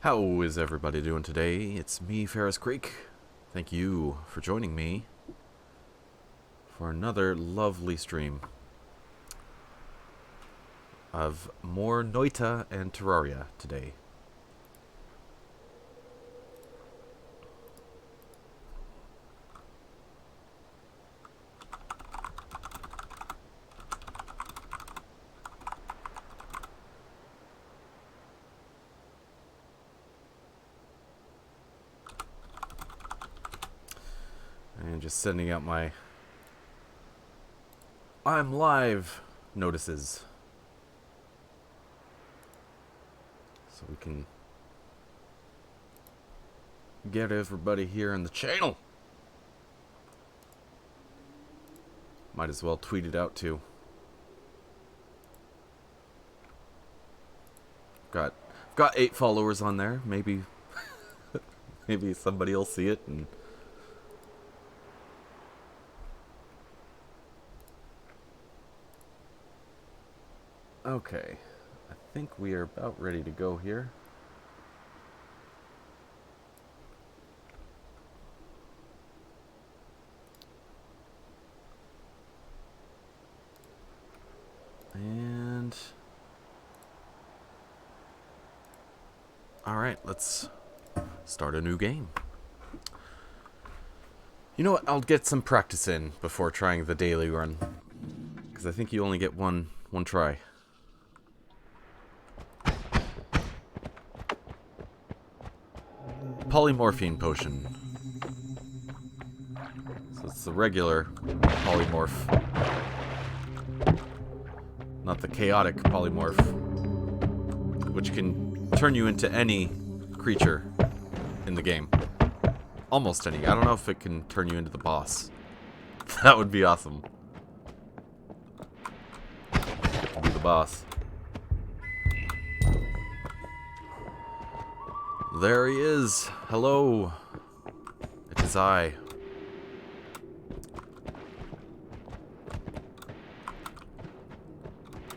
How is everybody doing today? It's me, Ferrous Creek. Thank you for joining me for another lovely stream of more Noita and Terraria today. And just sending out my I'm live notices so we can get everybody here in the channel. Might as well tweet it out too. Got 8 followers on there. Maybe maybe somebody will see it and okay, I think we are about ready to go here. And alright, let's start a new game. You know what, I'll get some practice in before trying the daily run, because I think you only get one try. Polymorphine potion. So it's the regular polymorph, not the chaotic polymorph, which can turn you into any creature in the game. Almost any. I don't know if it can turn you into the boss. That would be awesome. Be the boss. There he is. Hello. It is I.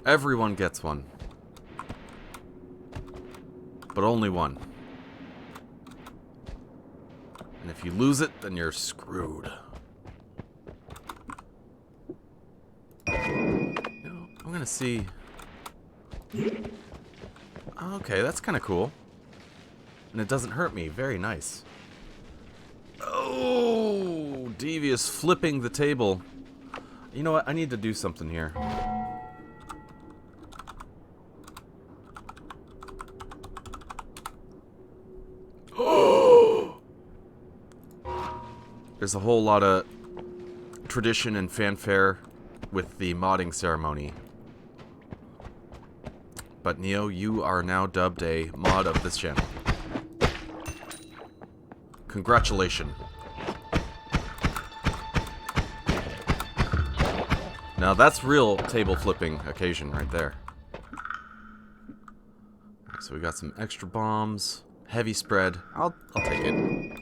Everyone gets one. But only one. And if you lose it, then you're screwed. You know, I'm gonna see. Okay, that's kind of cool. And it doesn't hurt me. Very nice. Oh, devious flipping the table. You know what? I need to do something here. There's a whole lot of tradition and fanfare with the modding ceremony. But Neo, you are now dubbed a mod of this channel. Congratulations. Now that's real table flipping occasion right there. So we got some extra bombs, heavy spread. I'll take it.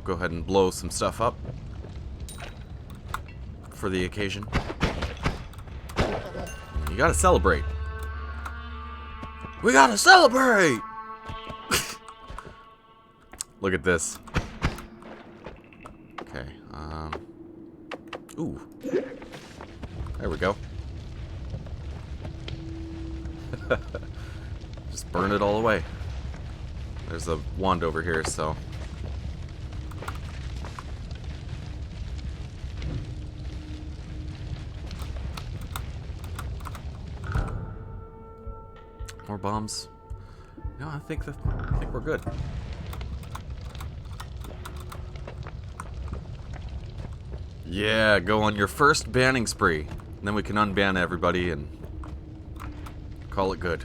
Go ahead and blow some stuff up for the occasion. You gotta celebrate. We gotta celebrate! Look at this. Okay, ooh. There we go. Just burn it all away. There's a wand over here, so... More bombs. No, I think we're good. Yeah, go on your first banning spree. And then we can unban everybody and call it good.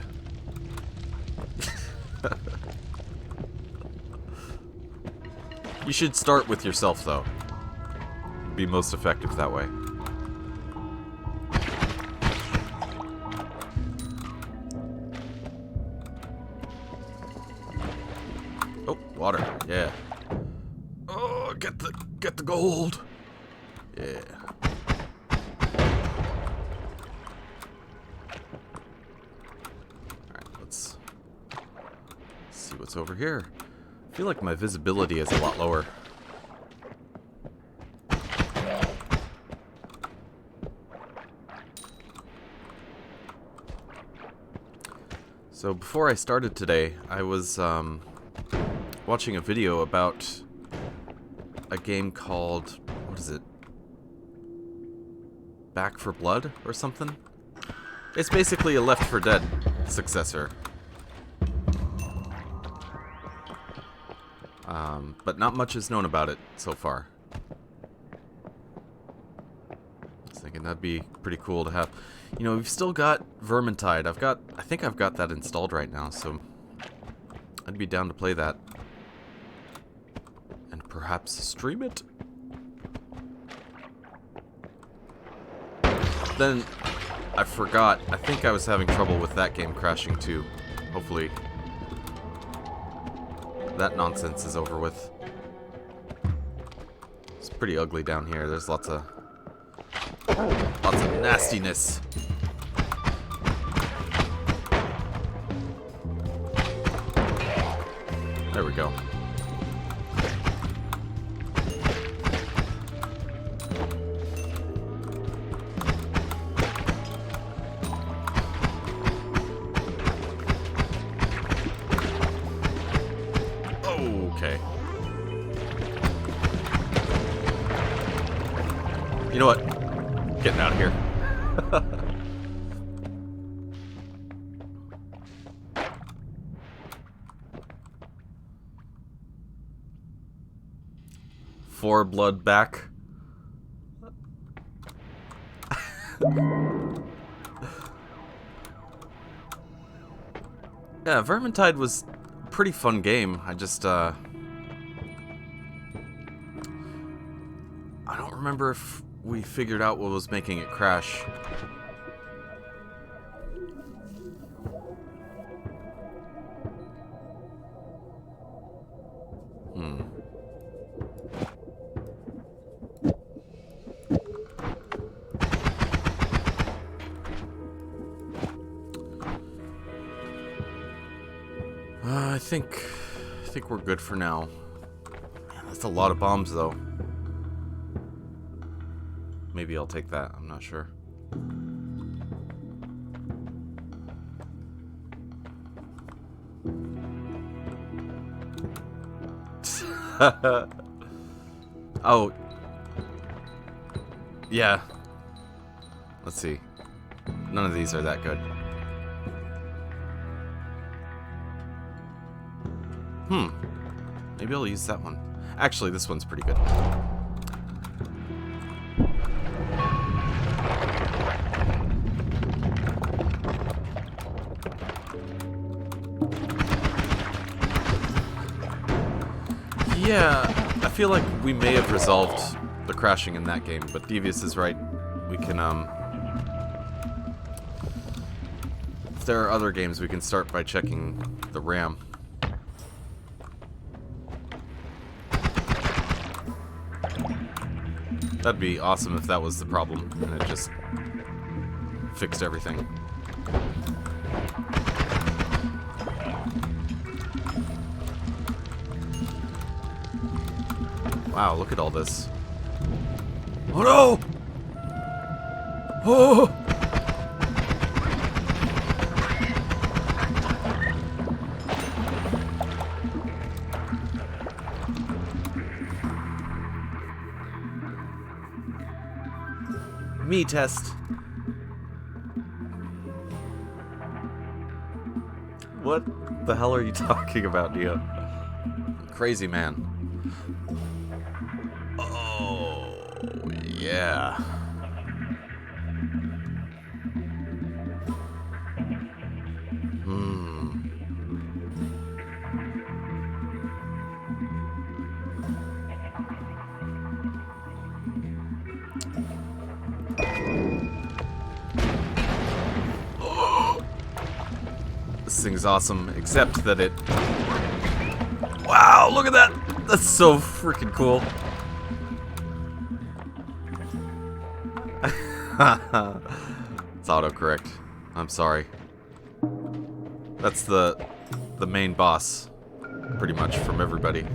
You should start with yourself, though. Be most effective that way. Oh, water. Yeah. Oh, get the gold. Yeah. what's over here. I feel like my visibility is a lot lower. So before I started today, I was watching a video about a game called, what is it? Back for Blood or something? It's basically a Left 4 Dead successor. But not much is known about it so far. I was thinking that'd be pretty cool to have. You know, we've still got Vermintide. I think I've got that installed right now, so I'd be down to play that. And perhaps stream it? Then, I forgot. I think I was having trouble with that game crashing too. Hopefully, that nonsense is over with. It's pretty ugly down here. There's lots of nastiness. There we go. Okay. You know what? Getting out of here. For blood back. Yeah, Vermintide was a pretty fun game. I just, I don't remember if we figured out what was making it crash. I think we're good for now. Man, that's a lot of bombs, though. Maybe I'll take that. I'm not sure. Oh. Yeah. Let's see. None of these are that good. Maybe I'll use that one. Actually, this one's pretty good. Yeah, I feel like we may have resolved the crashing in that game, but Devious is right. We can, if there are other games, we can start by checking the RAM. That'd be awesome if that was the problem, and it just fixed everything. Wow, look at all this. Oh no! Oh! Me test. What the hell are you talking about, Neo? Crazy man. Oh, yeah. This thing's awesome, except that it... Wow, look at that! That's so freaking cool. It's autocorrect. I'm sorry. That's the main boss. pretty much, from everybody.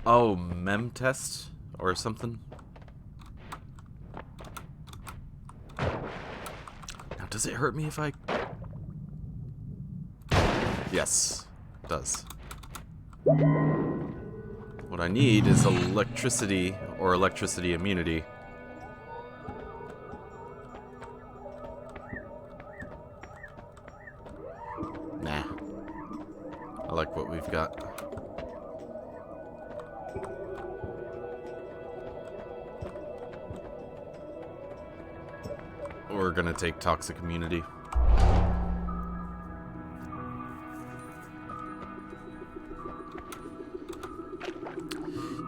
Oh, mem test or something? Now, does it hurt me if I... Yes, it does. What I need is electricity or electricity immunity. Nah. I like what we've got. We're gonna take toxic immunity.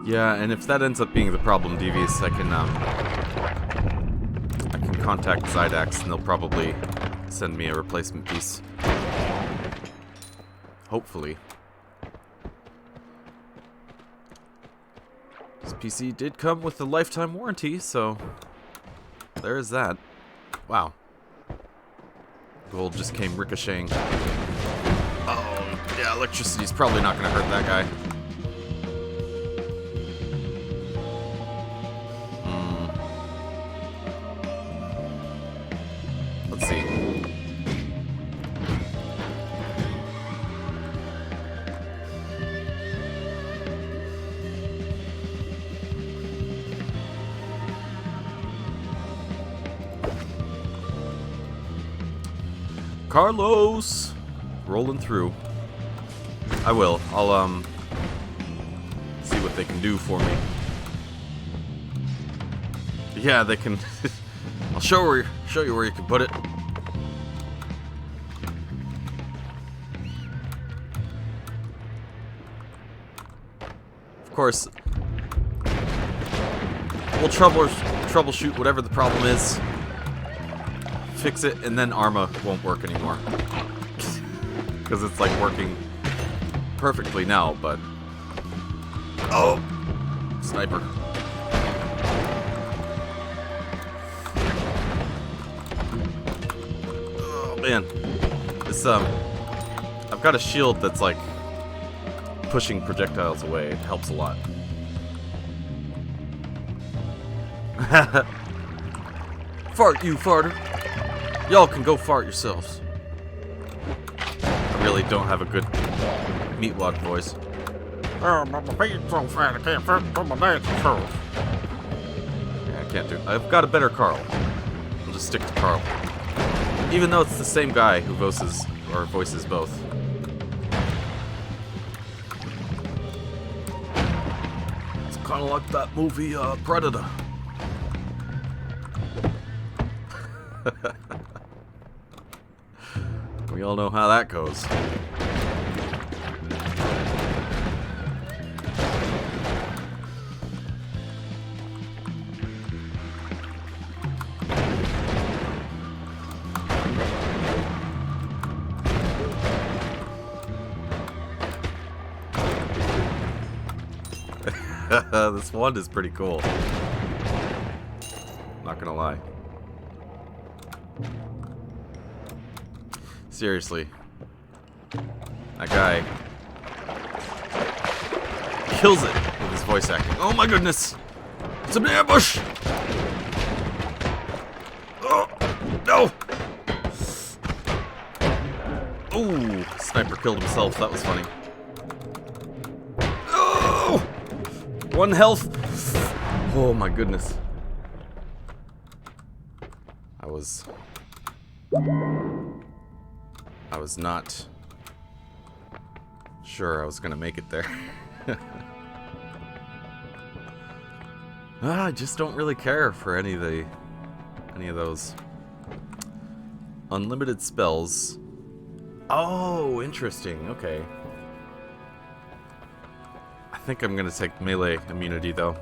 Yeah, and if that ends up being the problem, Devious, I can contact Zydax and they'll probably send me a replacement piece. Hopefully. This PC did come with a lifetime warranty, so there's that. Wow. Gold just came ricocheting. Oh, yeah, electricity's probably not gonna hurt that guy. Let's see. Carlos! Rolling through. I will. I'll, see what they can do for me. Yeah, they can... I'll show you where you can put it. Of course, we'll troubleshoot whatever the problem is. Fix it, and then Arma won't work anymore. Because it's like working perfectly now, but... Oh! Sniper. Oh, man. This, I've got a shield that's like pushing projectiles away. It helps a lot. Fart, you farter. Y'all can go fart yourselves. I really don't have a good meatwad voice. Oh, my feet's so fat I can't fit on my dancing shoes. Yeah, I can't do it. I've got a better Carl. I'll just stick to Carl. Even though it's the same guy who voices both. It's kind of like that movie, Predator. We all know how that goes. This wand is pretty cool. Not gonna lie. Seriously. That guy kills it with his voice acting. Oh my goodness! It's an ambush! Oh! No! Ooh! Sniper killed himself. That was funny. Oh! 1 health! Oh my goodness. I was not sure I was gonna make it there. I just don't really care for any of those unlimited spells. Oh, interesting. Okay. I think I'm gonna take melee immunity though.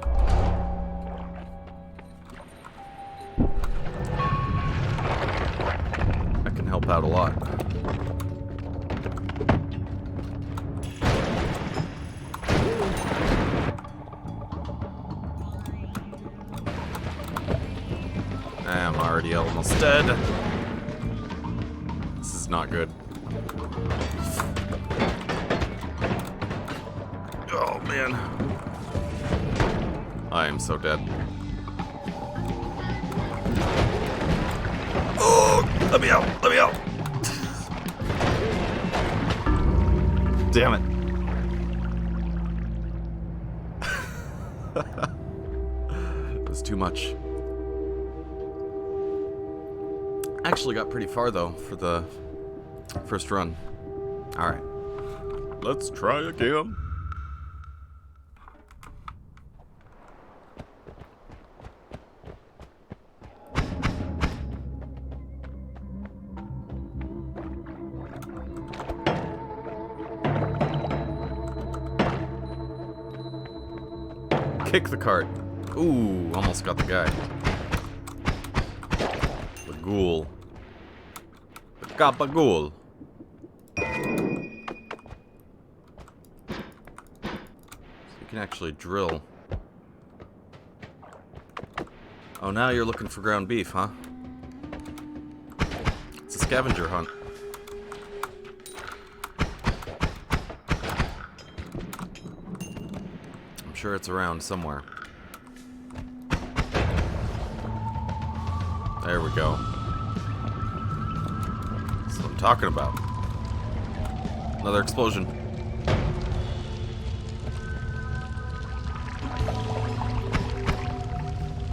That can help out a lot. I'm already almost dead. This is not good. Oh, man. I am so dead. Oh! Let me out! Let me out! Damn it. It was too much. Actually got pretty far though for the first run. Alright. Let's try again. Kick the cart. Ooh, almost got the guy. The ghoul. The gabagool. So you can actually drill. Oh, now you're looking for ground beef, huh? It's a scavenger hunt. I'm sure it's around somewhere. There we go. That's what I'm talking about. Another explosion.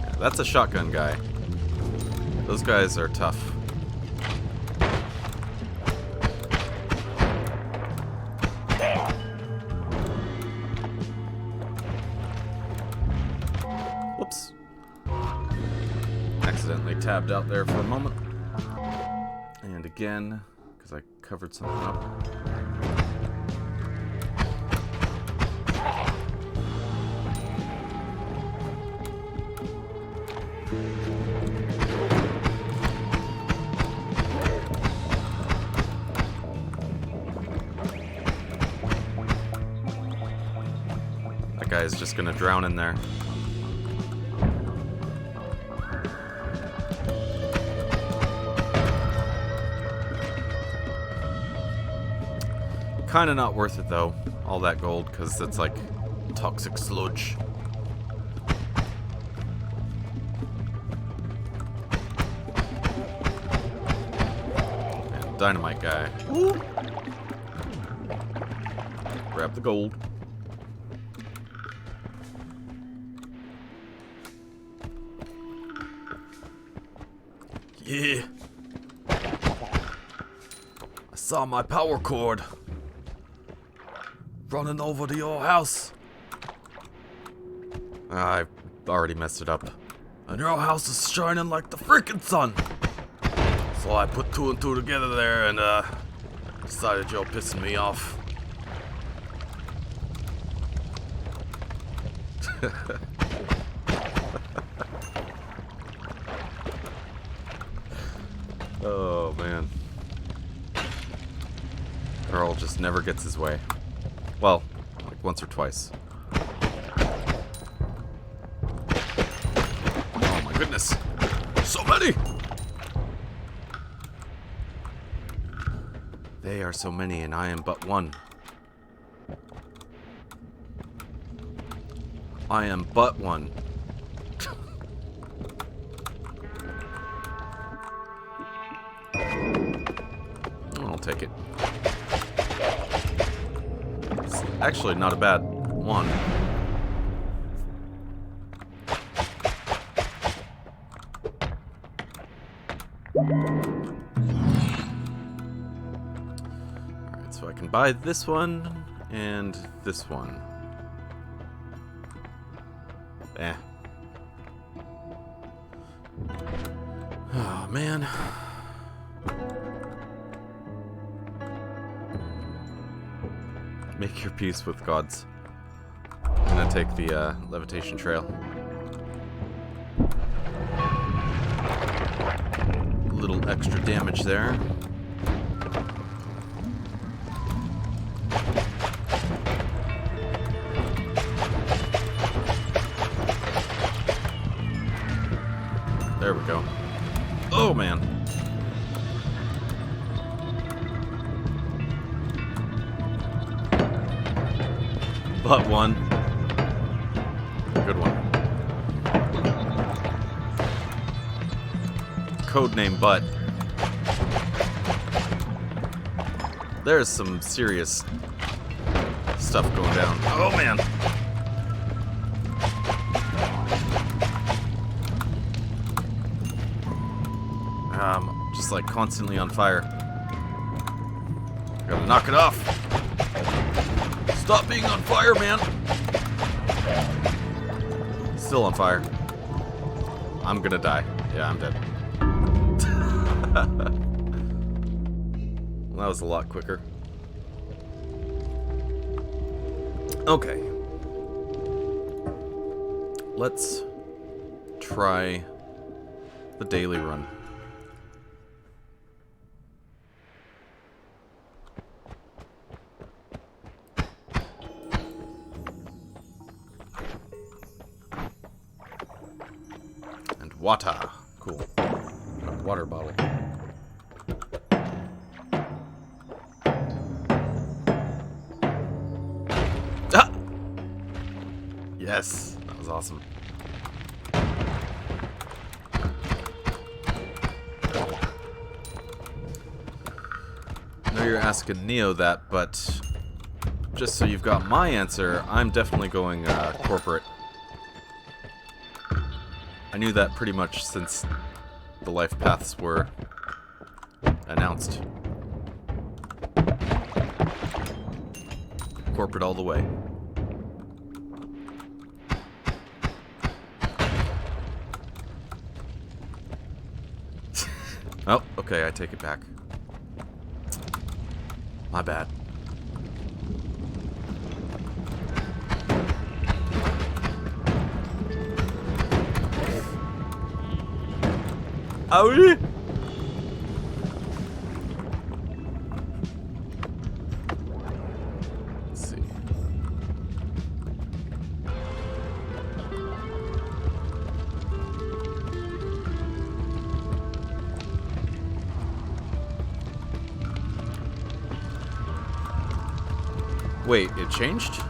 Yeah, that's a shotgun guy. Those guys are tough. Whoops. Accidentally tabbed out there for a moment. And again, because I covered something up. That guy is just gonna drown in there. Kinda not worth it though, all that gold, because it's like toxic sludge. And dynamite guy. Woo. Grab the gold. Yeah. I saw my power cord running over to your house. I already messed it up. And your house is shining like the freaking sun. So I put two and two together there and decided you're pissing me off. Oh man. Earl just never gets his way. Well, like once or twice. Oh my goodness. So many! They are so many and I am but one. I am but one. I'll take it. It's actually not a bad one. Alright, so I can buy this one and this one. Eh. Oh, man. Make your peace with gods. I'm gonna take the levitation trail. A little extra damage there. There we go. man. But one. Good one. Codename Butt. There's some serious stuff going down. Oh man. Just like constantly on fire. Gotta knock it off. Stop being on fire, man. Still on fire. I'm gonna die. Yeah, I'm dead. Well, that was a lot quicker. Okay. Let's try the daily run. And water. Cool. Water bottle. Ah! Yes, that was awesome. I know you're asking Neo that, but just so you've got my answer, I'm definitely going corporate. I knew that pretty much since the life paths were announced. Corporate all the way. Oh, okay, I take it back. My bad. Owie! Let's see. Wait, it changed?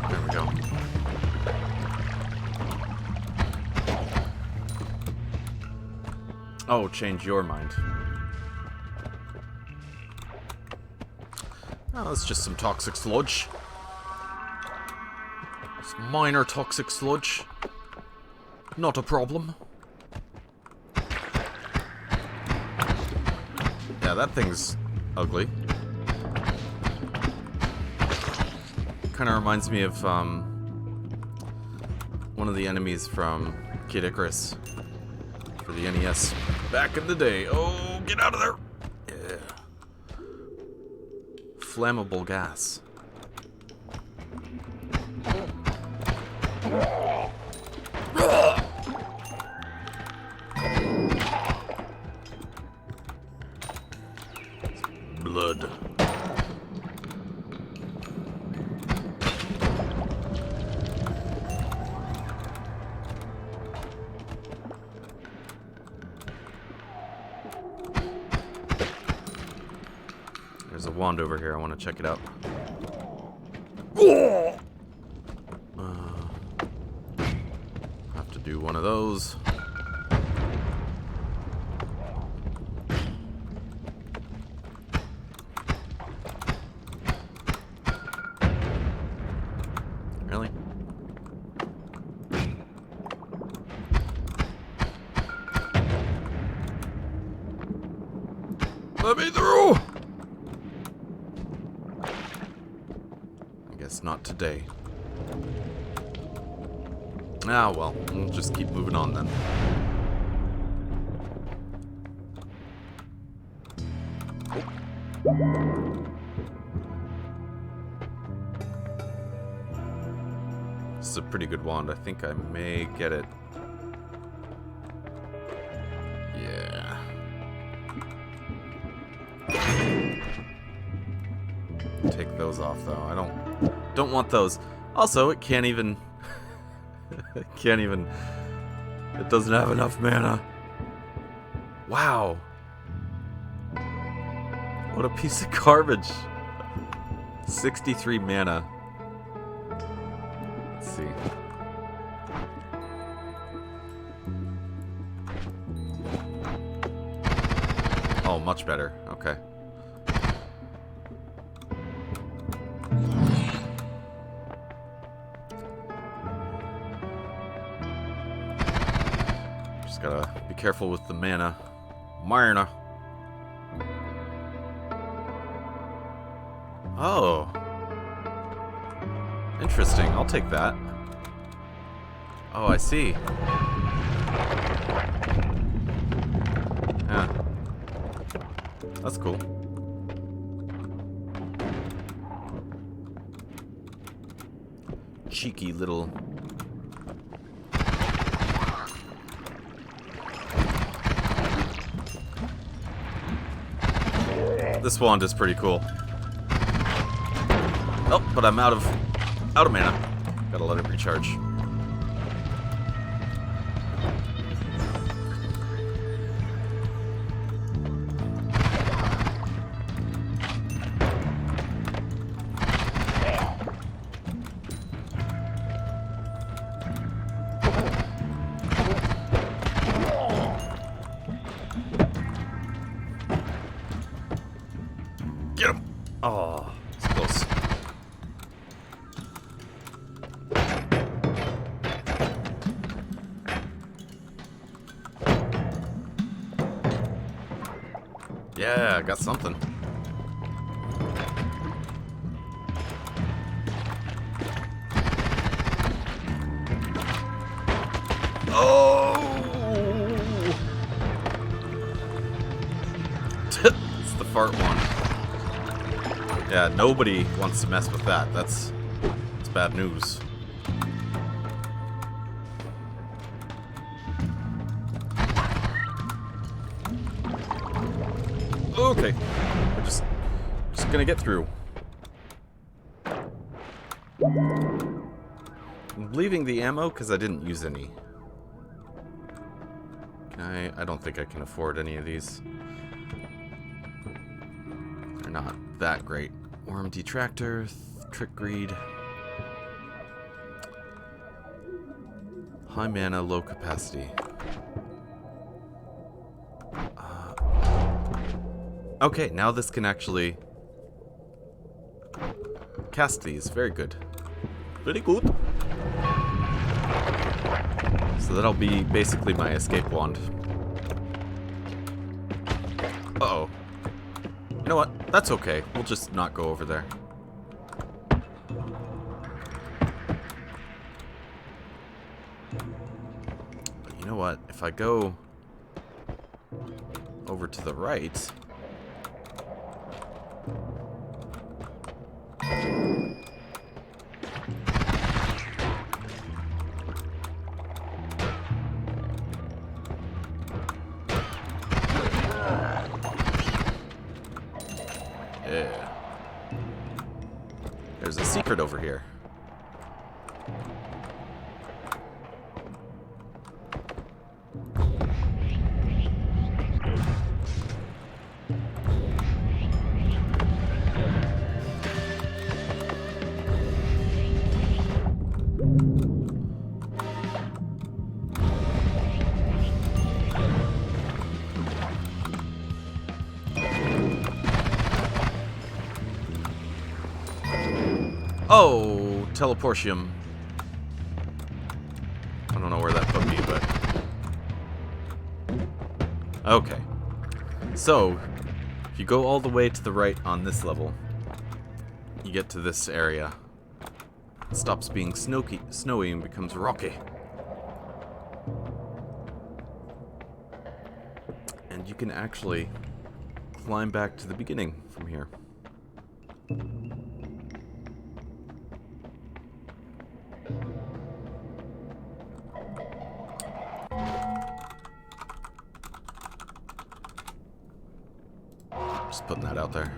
There we go. Oh, change your mind. Oh, that's just some toxic sludge. It's minor toxic sludge. Not a problem. Yeah, that thing's ugly. Kind of reminds me of one of the enemies from Kid Icarus for the NES back in the day. Oh, get out of there! Yeah. Flammable gas. Blood. There's a wand over here. I want to check it out. Have to do one of those. Really? Let me through! I guess not today. Ah, well, we'll just keep moving on then. This is a pretty good wand. I think I may get it take those off though. I don't want those. Also, it can't even. It can't even. It doesn't have enough mana. Wow. What a piece of garbage. 63 mana. Let's see. Oh, much better. Okay. Just gotta be careful with the mana. Mana. Oh. Interesting. I'll take that. Oh, I see. Yeah. That's cool. Cheeky little... This wand is pretty cool. Oh, but I'm out of mana. Gotta let it recharge. Get him! Oh, it's close. Yeah, I got something. Oh! It's the fart one. Yeah, nobody wants to mess with that. That's bad news. Okay, we're just gonna get through. I'm leaving the ammo because I didn't use any. I don't think I can afford any of these. They're not that great. Worm Detractor, Trick Greed. High mana, low capacity. Okay, now this can actually cast these. Very good. Very good. So that'll be basically my escape wand. Uh-oh. You know what? That's okay. We'll just not go over there. But you know what? If I go over to the right... Yeah. There's a secret over here. Oh, teleportium. I don't know where that put me, but... Okay. So, if you go all the way to the right on this level, you get to this area. It stops being snowy and becomes rocky. And you can actually climb back to the beginning from here. Just putting that out there.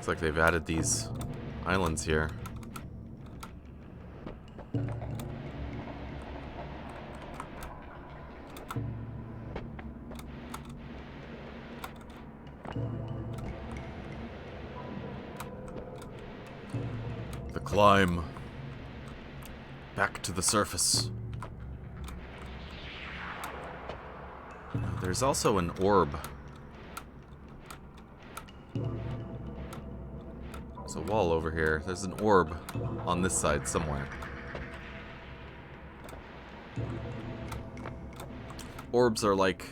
like they've added these islands here. The climb back to the surface. There's also an orb. There's a wall over here. There's an orb on this side somewhere. Orbs are like,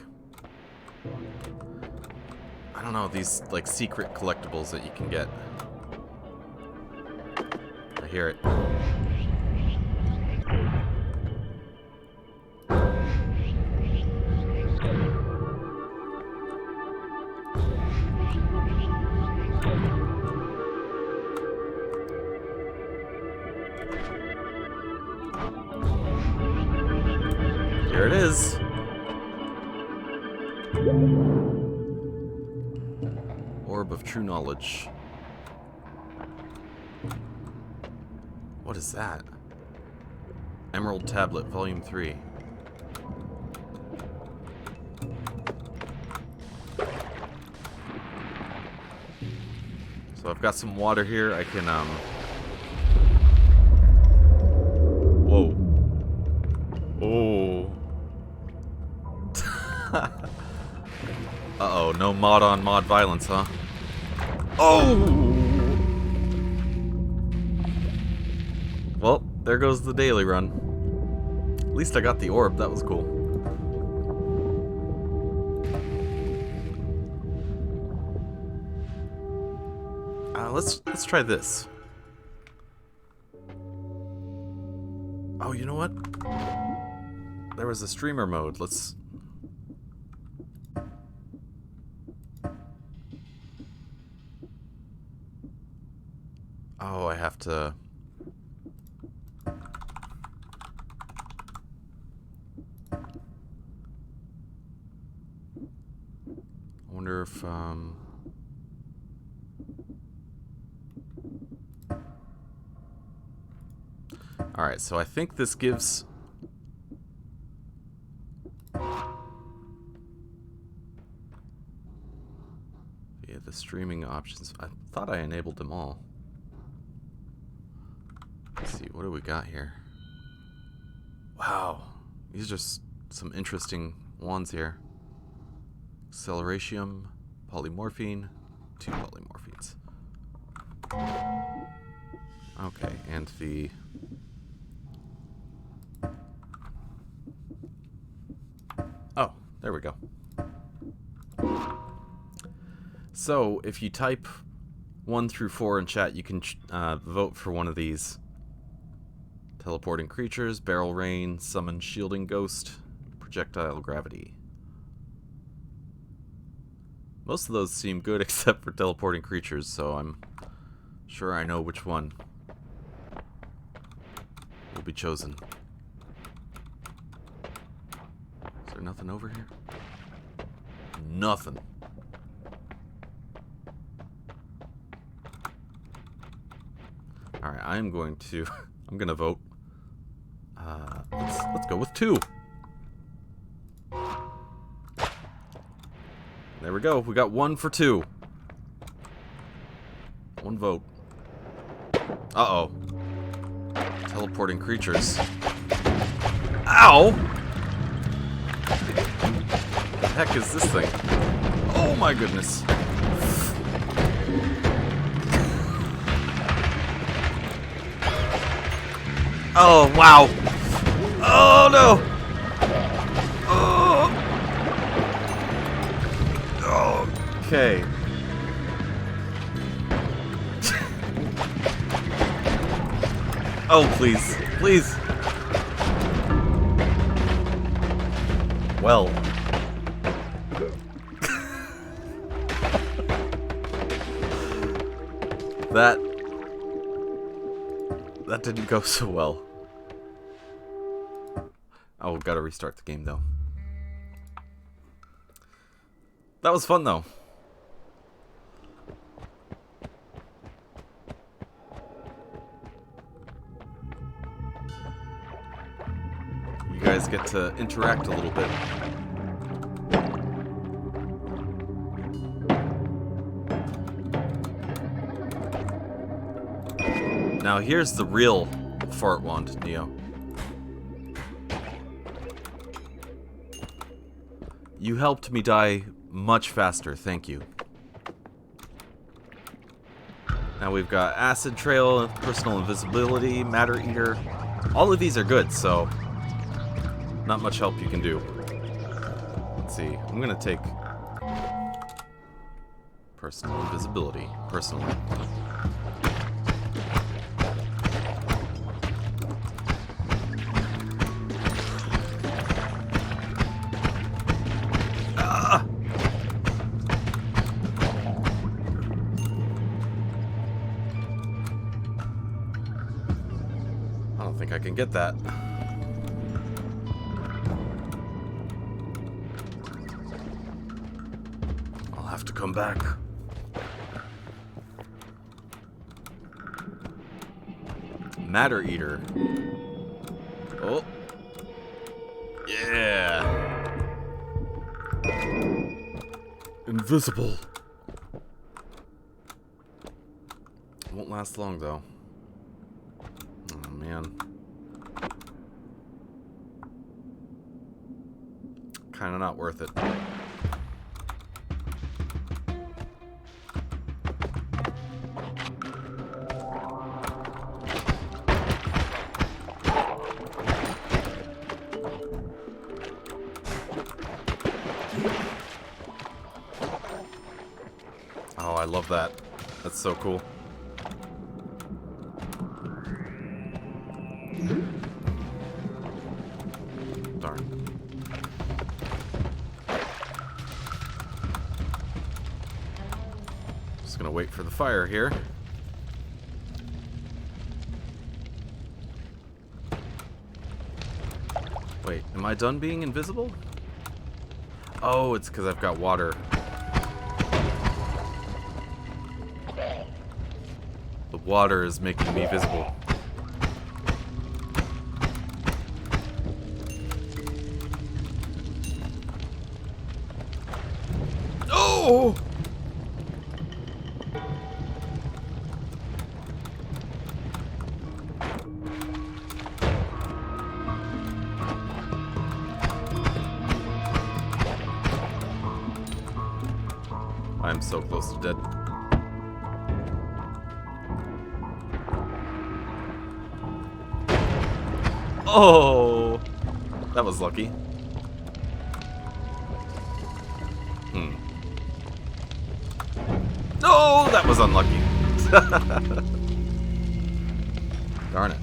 I don't know, these like secret collectibles that you can get. I hear it. Here it is. Orb of true knowledge. What is that? Emerald Tablet, Volume 3. So I've got some water here. I can, Whoa. Oh. Uh-oh, no mod-on-mod violence, huh? Oh! Well, there goes the daily run. At least I got the orb, that was cool. Let's try this. Oh, you know what? There was a streamer mode. Let's... Oh, I have to... I wonder if, Alright, so I think this gives... Yeah, the streaming options. I thought I enabled them all. Let's see, what do we got here? Wow, these are just some interesting ones here. Acceleratium, polymorphine, 2 polymorphines. Okay, and the... Oh, there we go. So, if you type 1 through 4 in chat, you can vote for one of these. Teleporting creatures, barrel rain, summon shielding ghost, projectile gravity. Most of those seem good except for teleporting creatures, so I'm sure I know which one will be chosen. Is there nothing over here? Nothing. Alright, I'm going to... I'm gonna vote. Let's go with 2. There we go. We got 1 for 2. 1 vote. Uh-oh. Teleporting creatures. Ow! What the heck is this thing? Oh my goodness. Oh, wow. Oh, no. Oh. Okay. Oh, please. Please. Well. That didn't go so well. Oh, gotta restart the game, though. That was fun, though. guys get to interact a little bit. Now here's the real fart wand, Neo. You helped me die much faster, thank you. Now we've got Acid Trail, Personal Invisibility, Matter Eater. All of these are good, so not much help you can do. Let's see, I'm gonna take Personal Invisibility, personally. I don't think I can get that. I'll have to come back. Matter Eater. Oh. Yeah. Invisible. Won't last long though. Oh man. Kinda not worth it. Oh, I love that. That's so cool. Darn. Just gonna wait for the fire here. Wait, am I done being invisible? Oh, it's because I've got water. The water is making me visible. Oh! I'm so close to dead. Oh, that was lucky. No, that was unlucky. Darn it.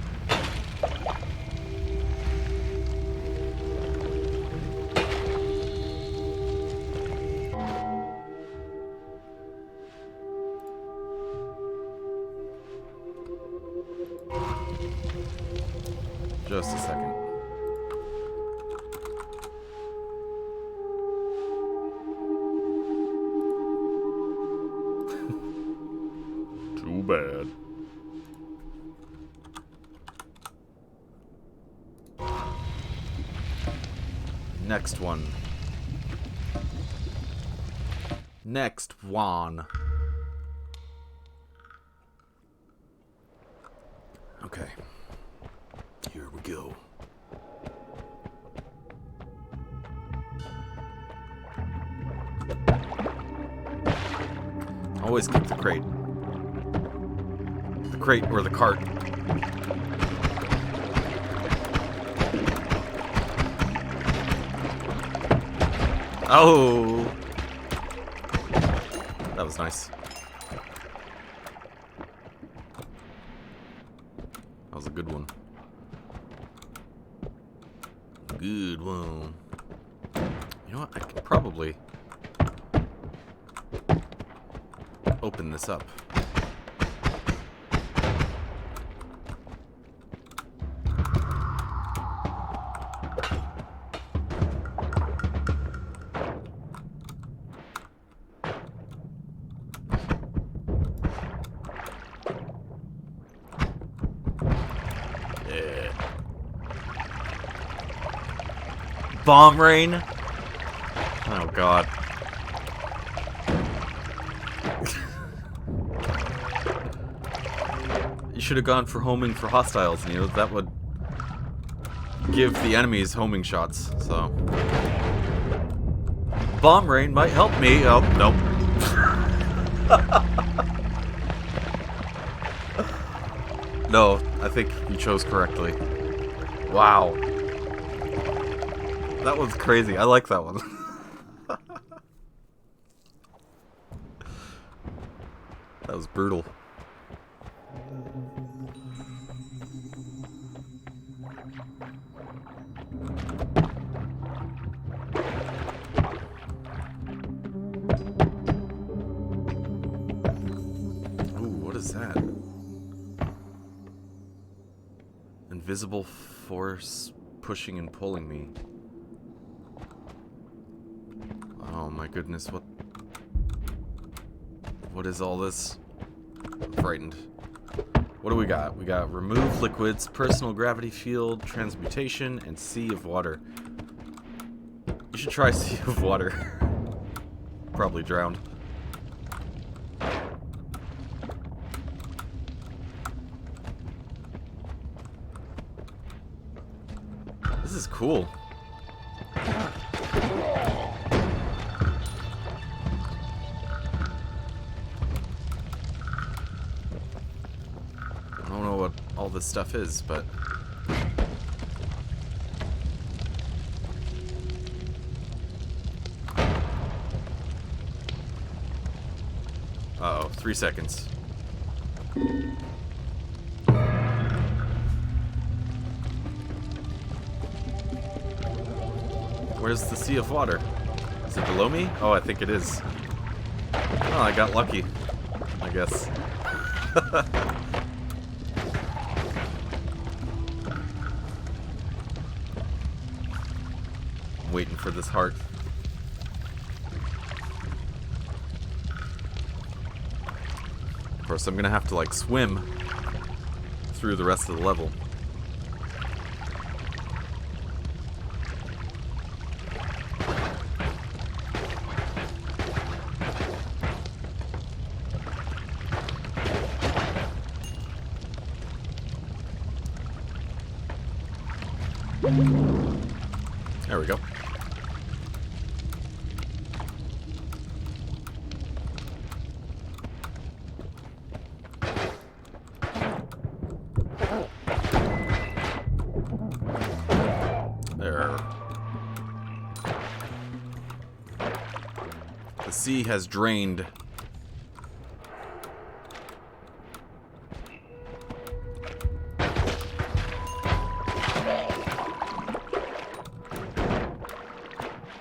Just a second. Too bad. Next one. Next one. Okay. Here we go. Always keep the crate. The crate or the cart. Oh! That was nice. That was a good one. Good one. You know what? I could probably open this up. Bomb rain? Oh god. You should have gone for homing for hostiles, Neil. That would give the enemies homing shots, so. Bomb rain might help me. Oh, nope. No, I think you chose correctly. Wow. That was crazy. I like that one. That was brutal. Ooh, what is that? Invisible force pushing and pulling me. Oh my goodness, what is all this? I'm frightened. What do we got? We got remove liquids, personal gravity field, transmutation, and sea of water. You should try sea of water. Probably drowned. This is cool. I don't know what all this stuff is, but... Uh-oh, 3 seconds. Where's the sea of water? Is it below me? Oh, I think it is. Oh, I got lucky, I guess. I'm waiting for this heart. Of course, I'm gonna have to, like, swim through the rest of the level. There we go. There. The sea has drained.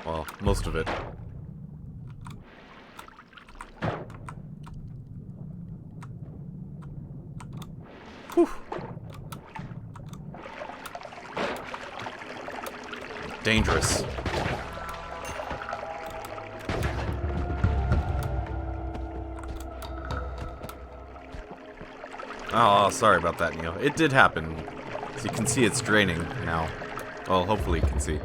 Well, most of it. Whew. Dangerous. Oh, sorry about that, Neil. It did happen. As you can see, it's draining now. Well, hopefully you can see.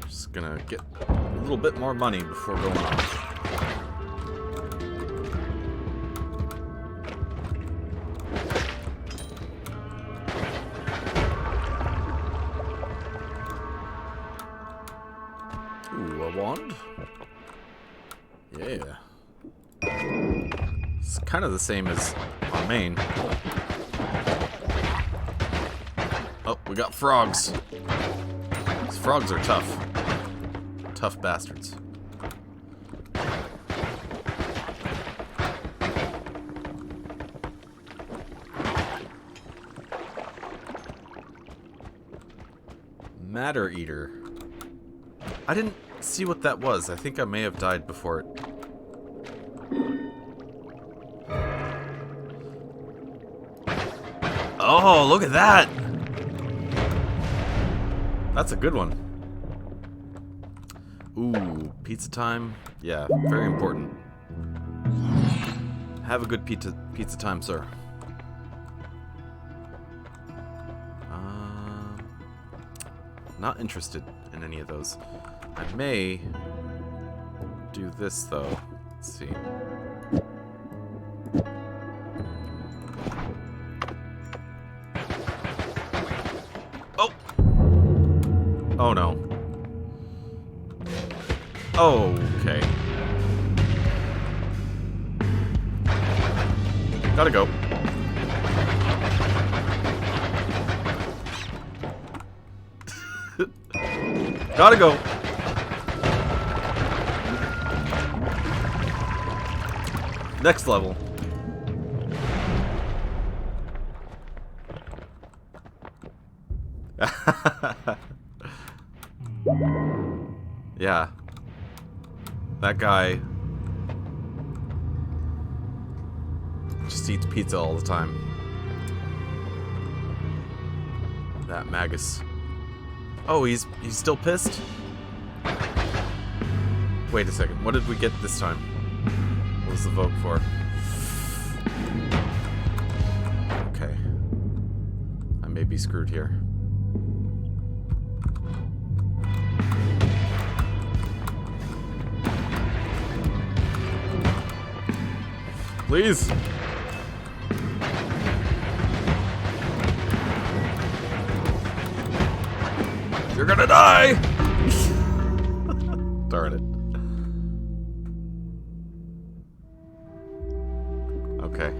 Just gonna get a little bit more money before going off. Ooh, a wand? Yeah. It's kind of the same as our main. Oh, we got frogs. These frogs are tough. Tough bastards. Matter Eater. I didn't see what that was. I think I may have died before it Oh, look at that! That's a good one. Ooh, pizza time. Yeah, very important. Have a good pizza time, sir. Not interested in any of those. I may do this, though. Let's see. Oh! Oh, no. Okay. Gotta go. Gotta go. Next level. Yeah. That guy just eats pizza all the time. That Magus. Oh, he's still pissed? Wait a second. What did we get this time? What was the vote for? Okay. I may be screwed here. Please. You're gonna die! Darn it. Okay.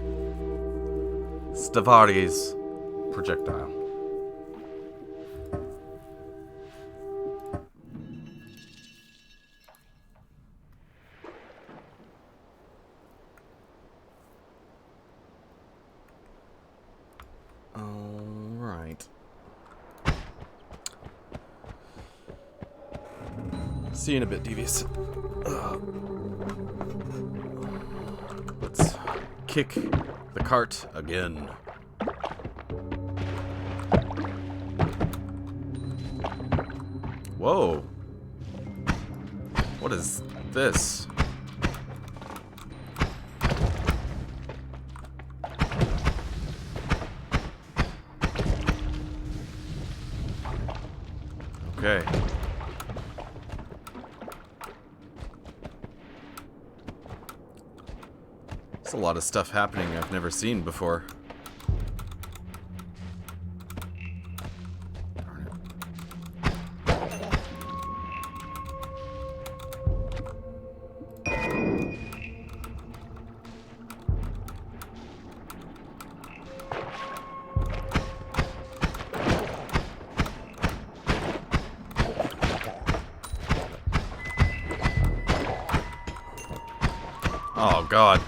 Stavari's projectile. Alright. See you in a bit, Devious. Let's kick the cart again. Whoa. What is this? Okay. There's a lot of stuff happening I've never seen before. Darn it. Oh, God.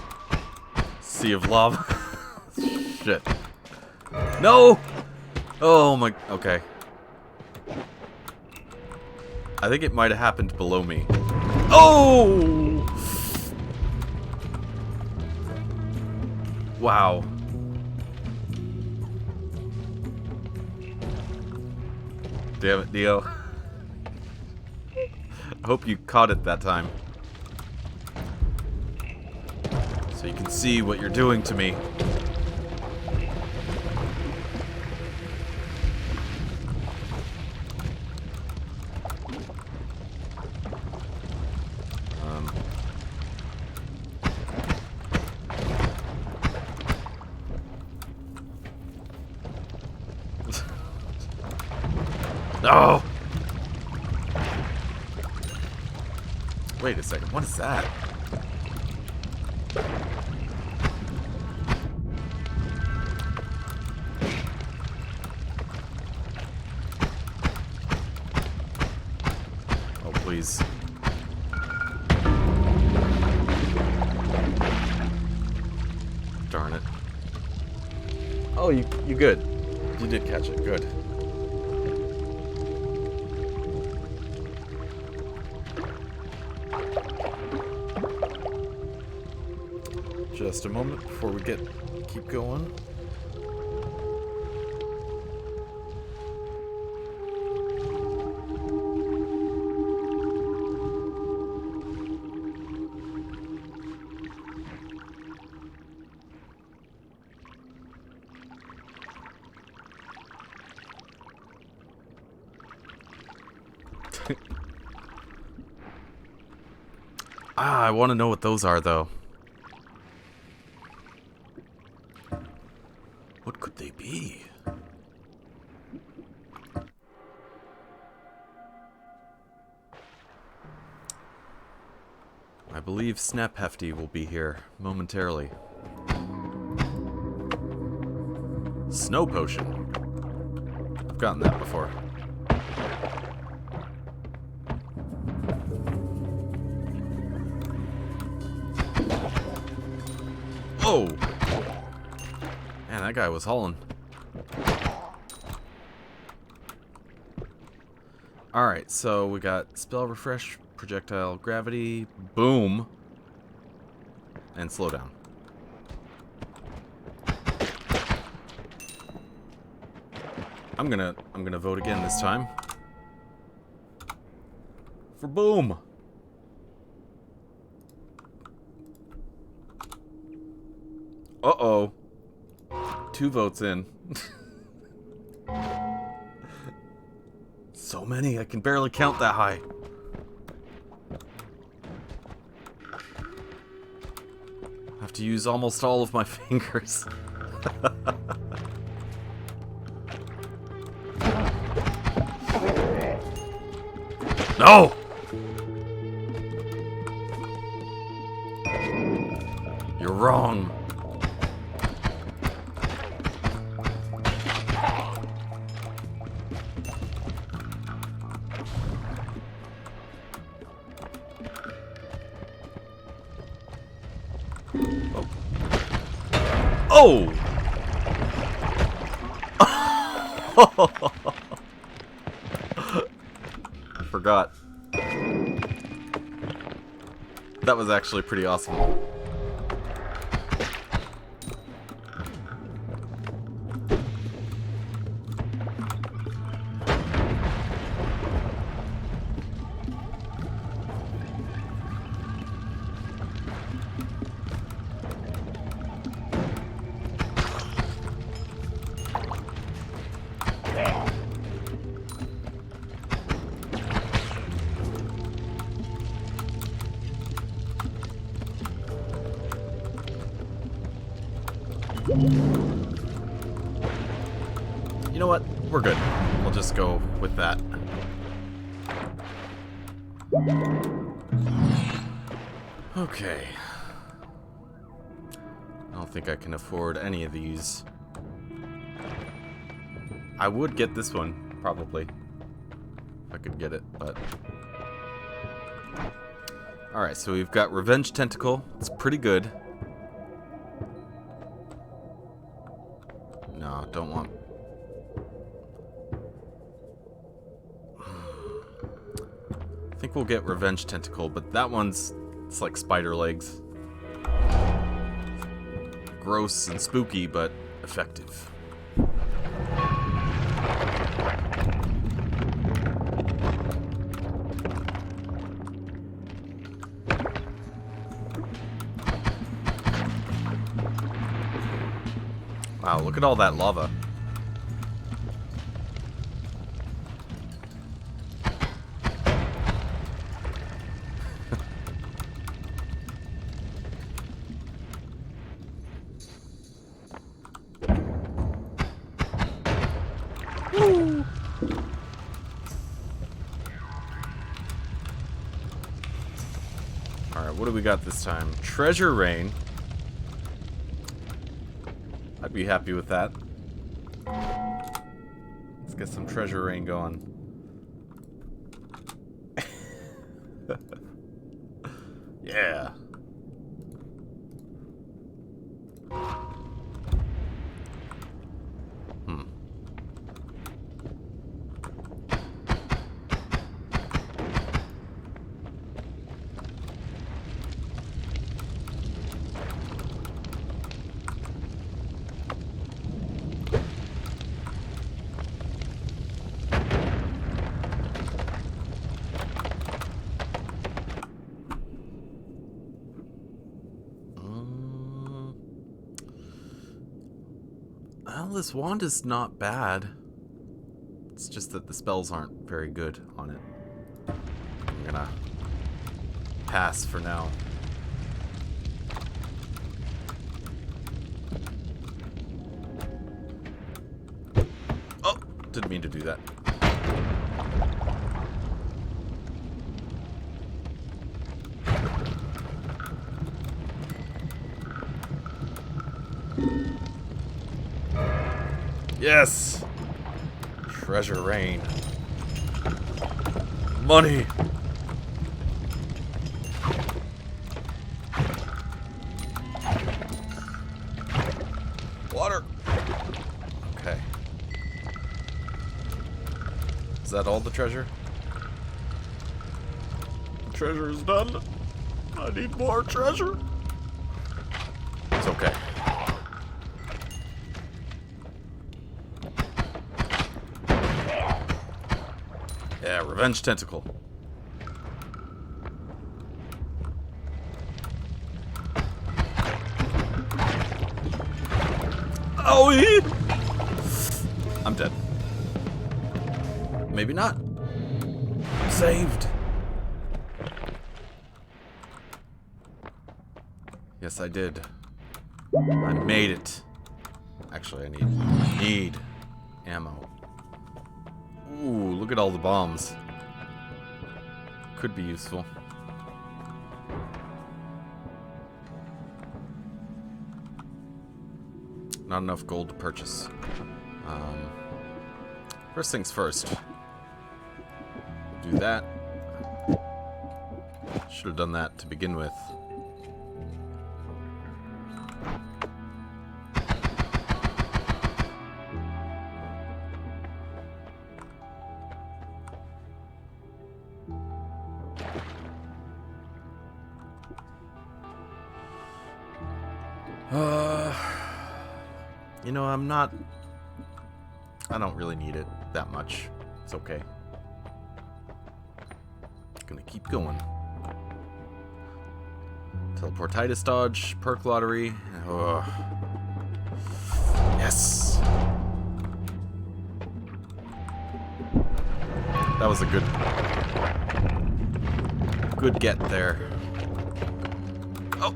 Sea of lava. Shit. No! Oh, my... Okay. I think it might have happened below me. Oh! Wow. Damn it, Neo. I hope you caught it that time. So you can see what you're doing to me. No! Wait a second, what is that? Oh, please. Darn it. Oh, you good. You did catch it, good. Just a moment before we keep going. I want to know what those are, though. What could they be? I believe Snap Hefty will be here momentarily. Snow potion. I've gotten that before. Oh! Man, that guy was hauling. Alright, so we got Spell Refresh, Projectile Gravity, Boom, and Slow Down. I'm gonna vote again this time. For Boom! Uh-oh. 2 votes in. So many, I can barely count that high. I have to use almost all of my fingers. No! You're wrong. Oh! I forgot. That was actually pretty awesome. You know what? We're good. We'll just go with that. Okay. I don't think I can afford any of these. I would get this one, probably. If I could get it, but... Alright, so we've got Revenge Tentacle. It's pretty good. No, don't want... I think we'll get Revenge Tentacle, but that one's... It's like spider legs. Gross and spooky, but effective. Wow, look at all that lava. Alright, what do we got this time? Treasure Rain. I'd be happy with that. Let's get some Treasure Rain going. Yeah. Well, this wand is not bad. It's just that the spells aren't very good on it. gonna pass for now. Oh, didn't mean to do that. Yes! Treasure rain. Money! Water! Okay. Is that all the treasure? Treasure is done. I need more treasure. It's okay. Yeah, revenge tentacle. Oh, I'm dead. Maybe not. I'm saved. Yes, I did. I made it. Actually, I need ammo. Ooh, look at all the bombs. Could be useful. Not enough gold to purchase. First things first. Do that. Should have done that to begin with. You know, I don't really need it that much. It's okay. Gonna keep going. Teleportitis dodge, perk lottery. Ugh. Yes. That was a good get there. Oh.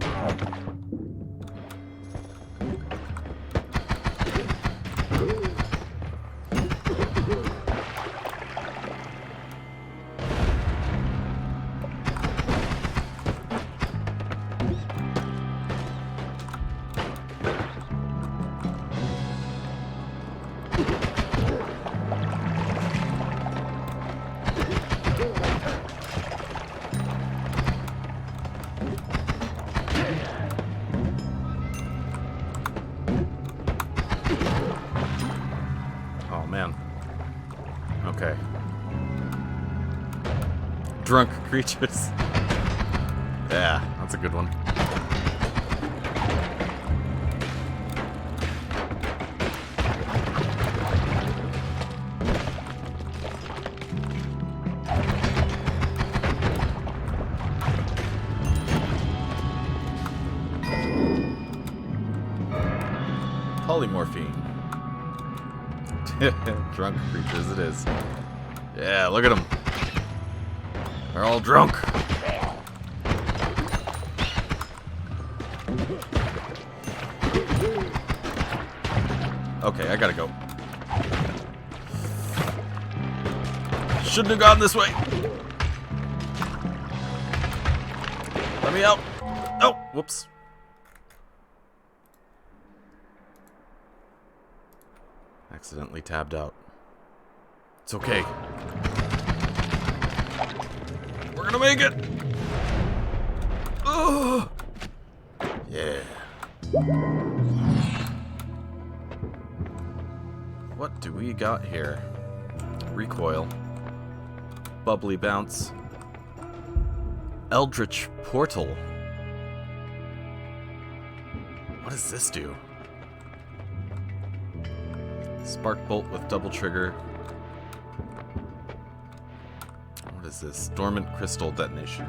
Okay. Drunk creatures. Yeah, that's a good one. Polymorphine. Drunk creatures it is. Yeah, look at them. They're all drunk. Okay, I gotta go. Shouldn't have gone this way. Let me out. Oh, whoops. Accidentally tabbed out. It's okay. We're gonna make it! Oh! Yeah. What do we got here? Recoil. Bubbly bounce. Eldritch portal. What does this do? Spark bolt with double trigger. What is this? Dormant crystal detonation.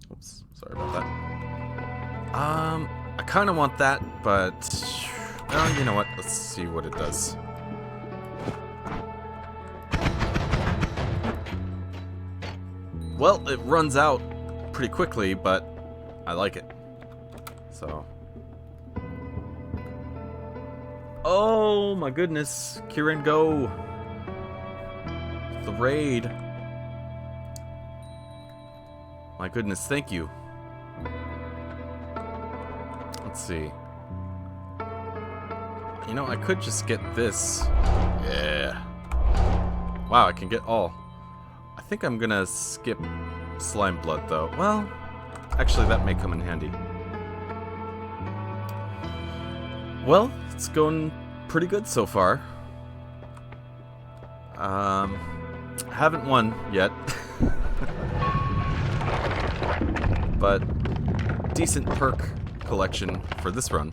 Oops, sorry about that. I kind of want that, but you know what? Let's see what it does. Well, it runs out pretty quickly, but I like it. So. Oh my goodness. Kieran, go. The raid. My goodness, thank you. Let's see. You know, I could just get this. Yeah. Wow, I can get all. I think I'm gonna skip slime blood, though. Well, actually, that may come in handy. Well, it's going pretty good so far. Haven't won yet. But decent perk collection for this run.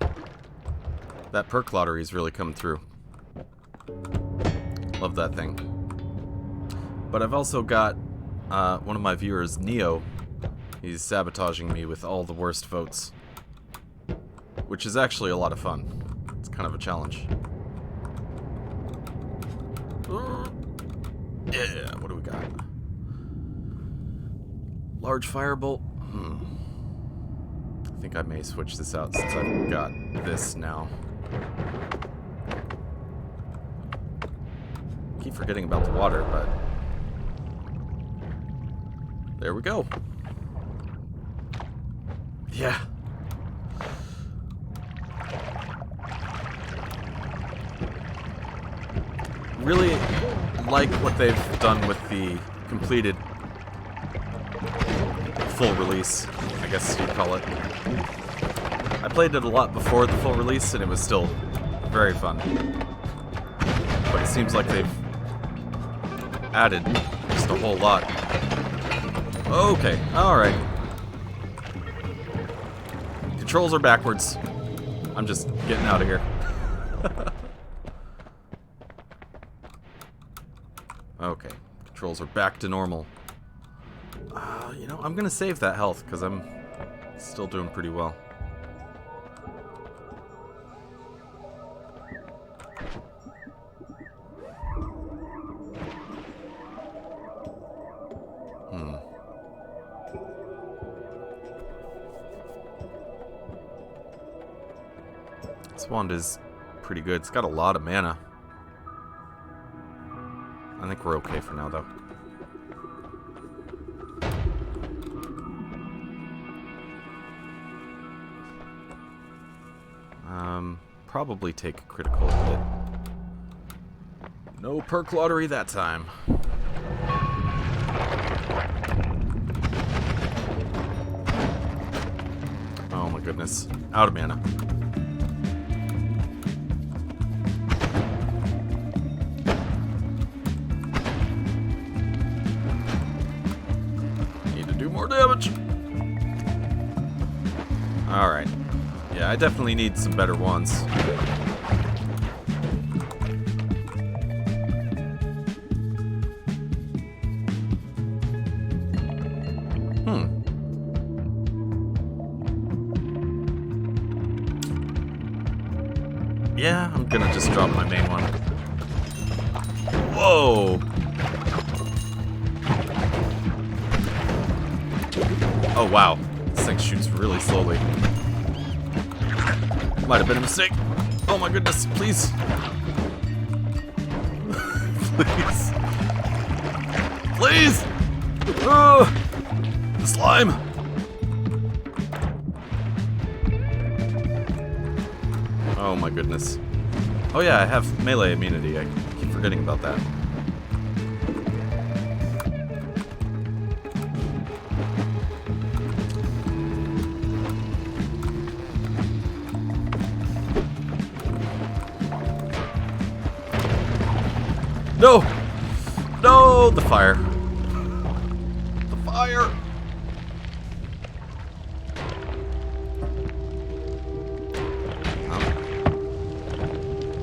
That perk lottery is really coming through. Love that thing. But I've also got one of my viewers, Neo. He's sabotaging me with all the worst votes. Which is actually a lot of fun. It's kind of a challenge. Yeah, what do we got? Large firebolt. I think I may switch this out since I've got this now. Keep forgetting about the water, but there we go. Yeah. Really like what they've done with the completed full release, I guess you'd call it. I played it a lot before the full release and it was still very fun. But it seems like they've added just a whole lot. Okay, alright. Controls are backwards. I'm just getting out of here. Okay, controls are back to normal. You know, I'm gonna save that health because I'm still doing pretty well. This wand is pretty good. It's got a lot of mana. I think we're okay for now, though. Probably take a critical hit. No perk lottery that time. Oh my goodness. Out of mana. Need to do more damage. Alright. Yeah, I definitely need some better ones. Yeah, I'm gonna just drop my main one. Whoa! Oh wow, this thing shoots really slowly. Might have been a mistake. Oh my goodness, please. Please. Please! The slime! Oh my goodness. Oh yeah, I have melee immunity. I keep forgetting about that. No! No! The fire. The fire!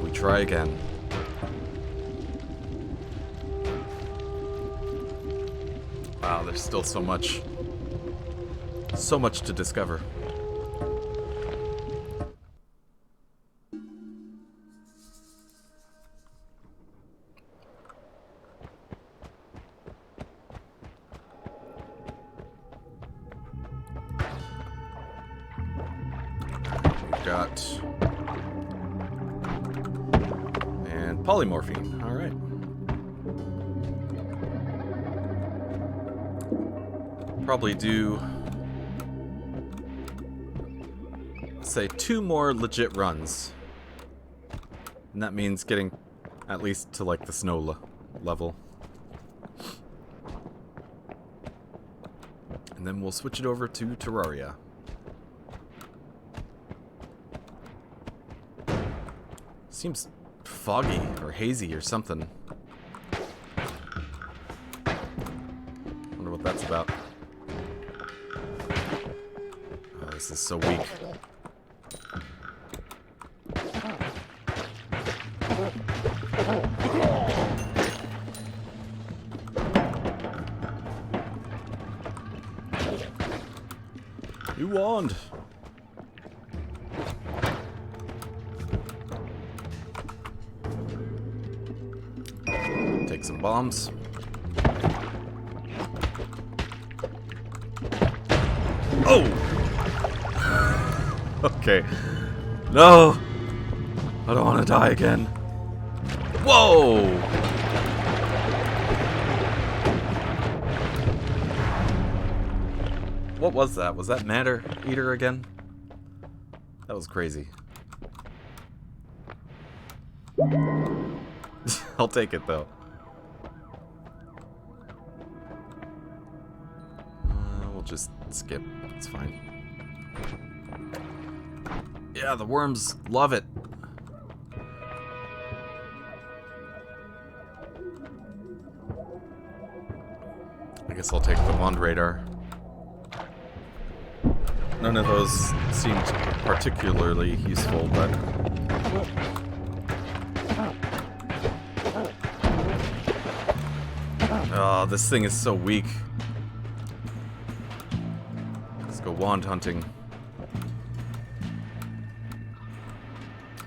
We try again. Wow, there's still so much to discover. got... And polymorphine. Alright. Probably do... say 2 more legit runs. And that means getting at least to like the snow level. And then we'll switch it over to Terraria. Seems foggy or hazy or something. Wonder what that's about. Oh, this is so weak. You wand. Take some bombs. Oh! Okay. No! I don't want to die again. Whoa! What was that? Was that Matter Eater again? That was crazy. I'll take it though. We'll just skip. It's fine. Yeah, the worms love it. I guess I'll take the wand radar. None of those seemed particularly useful, but... Oh, this thing is so weak. Let's go wand hunting.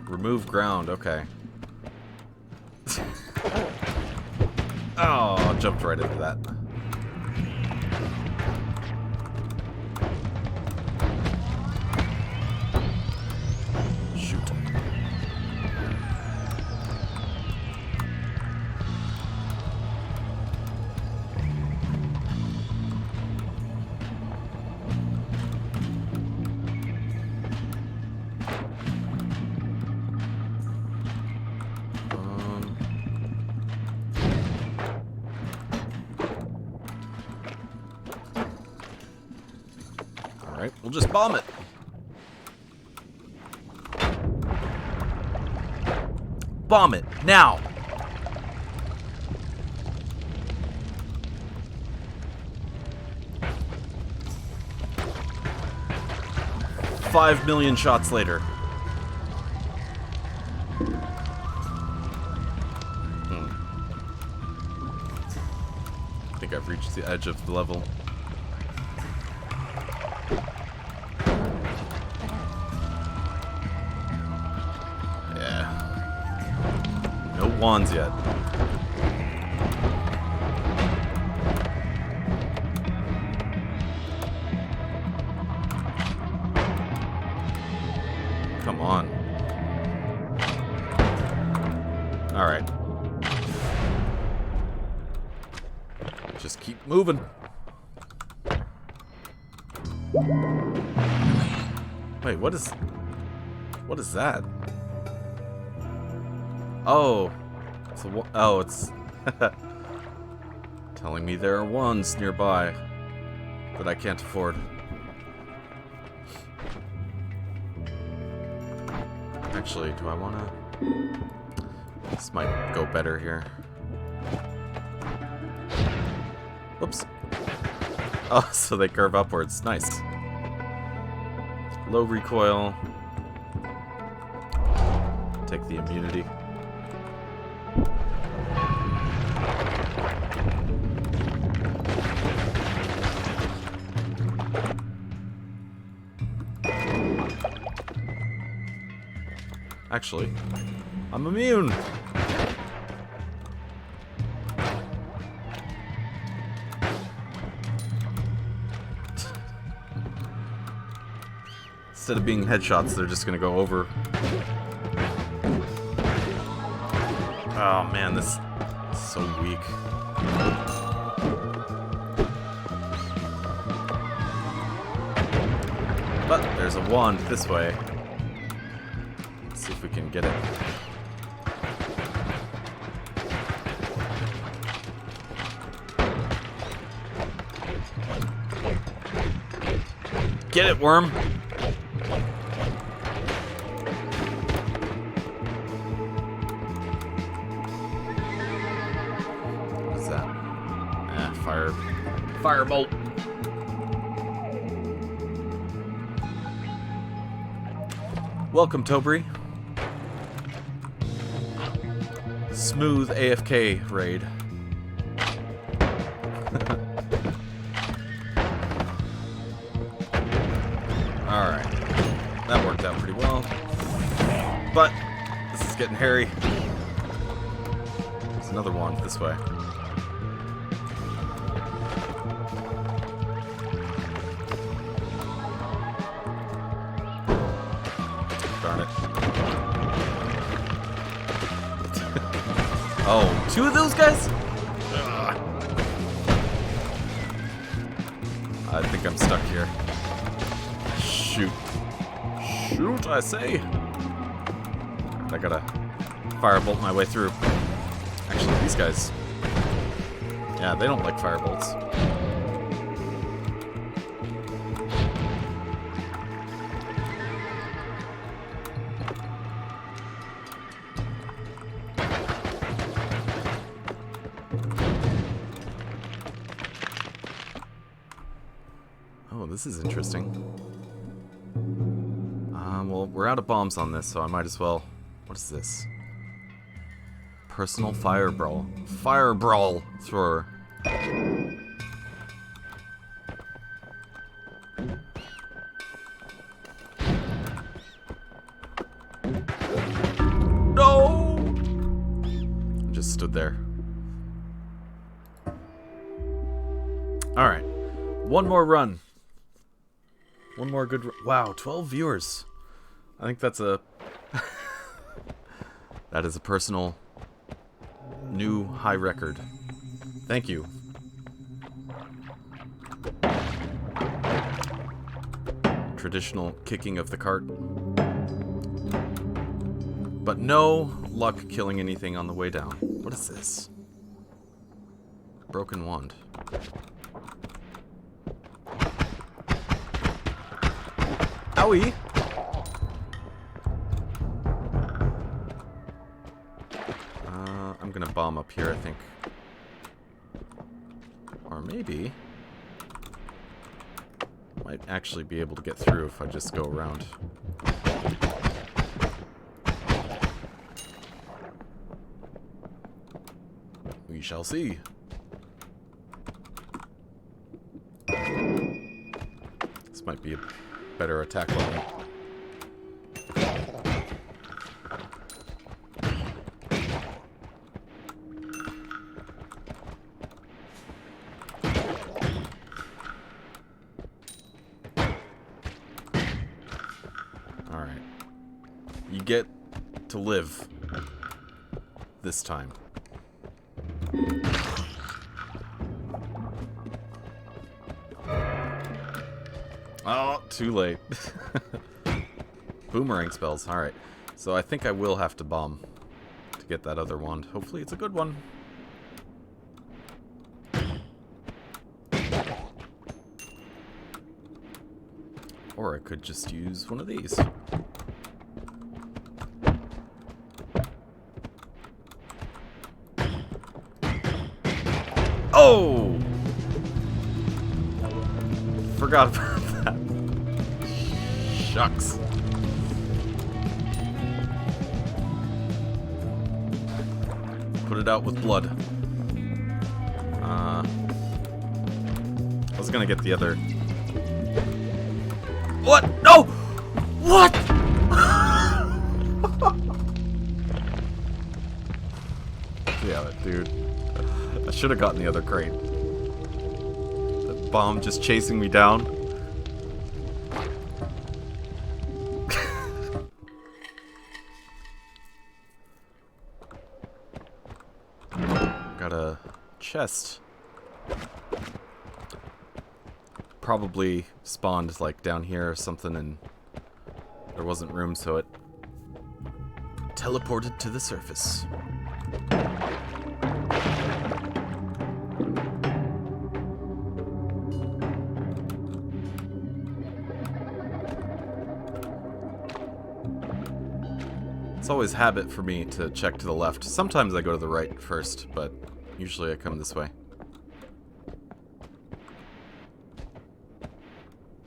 Remove ground, okay. Oh, jumped right into that. Alright, we'll just bomb it. Bomb it, now! $5 million shots later. I think I've reached the edge of the level. No wands yet. Come on. All right. Just keep moving. Wait, what is that? Oh, so it's telling me there are wands nearby that I can't afford. Actually, do I wanna? This might go better here. Whoops. Oh, so they curve upwards. Nice. Low recoil. Take the immunity. Actually, I'm immune. Instead of being headshots, they're just gonna go over. Oh man, this is so weak. But there's a wand this way. Let's see if we can get it. Get it, worm! What's that? Firebolt. Welcome, Tobri. Smooth AFK raid. Alright. That worked out pretty well. But this is getting hairy. There's another one this way. Darn it. Oh, two of those guys? Ugh. I think I'm stuck here. Shoot. Shoot, I say. I gotta firebolt my way through. Actually, these guys... Yeah, they don't like firebolts. Oh, this is interesting. Well, we're out of bombs on this, so I might as well... What is this? Personal fireball. Fireball thrower. No! I just stood there. Alright. One more run. One more good... Wow, 12 viewers. I think that's a... that is a personal new high record. Thank you. Traditional kicking of the cart. But no luck killing anything on the way down. What is this? Broken wand. Owie! I'm gonna bomb up here, I think. Or maybe... might actually be able to get through if I just go around. We shall see. This might be a better attack level. Alright. You get to live this time. Oh, too late. Boomerang spells. Alright. So I think I will have to bomb to get that other wand. Hopefully it's a good one. Or I could just use one of these. Oh! Forgot about that. Shucks. Put it out with blood. I was gonna get the other... What? No! What? Damn it, dude. I should have gotten the other crate. The bomb just chasing me down. chest. Probably spawned like down here or something and there wasn't room, so it teleported to the surface. It's always habit for me to check to the left. Sometimes I go to the right first, but usually I come this way.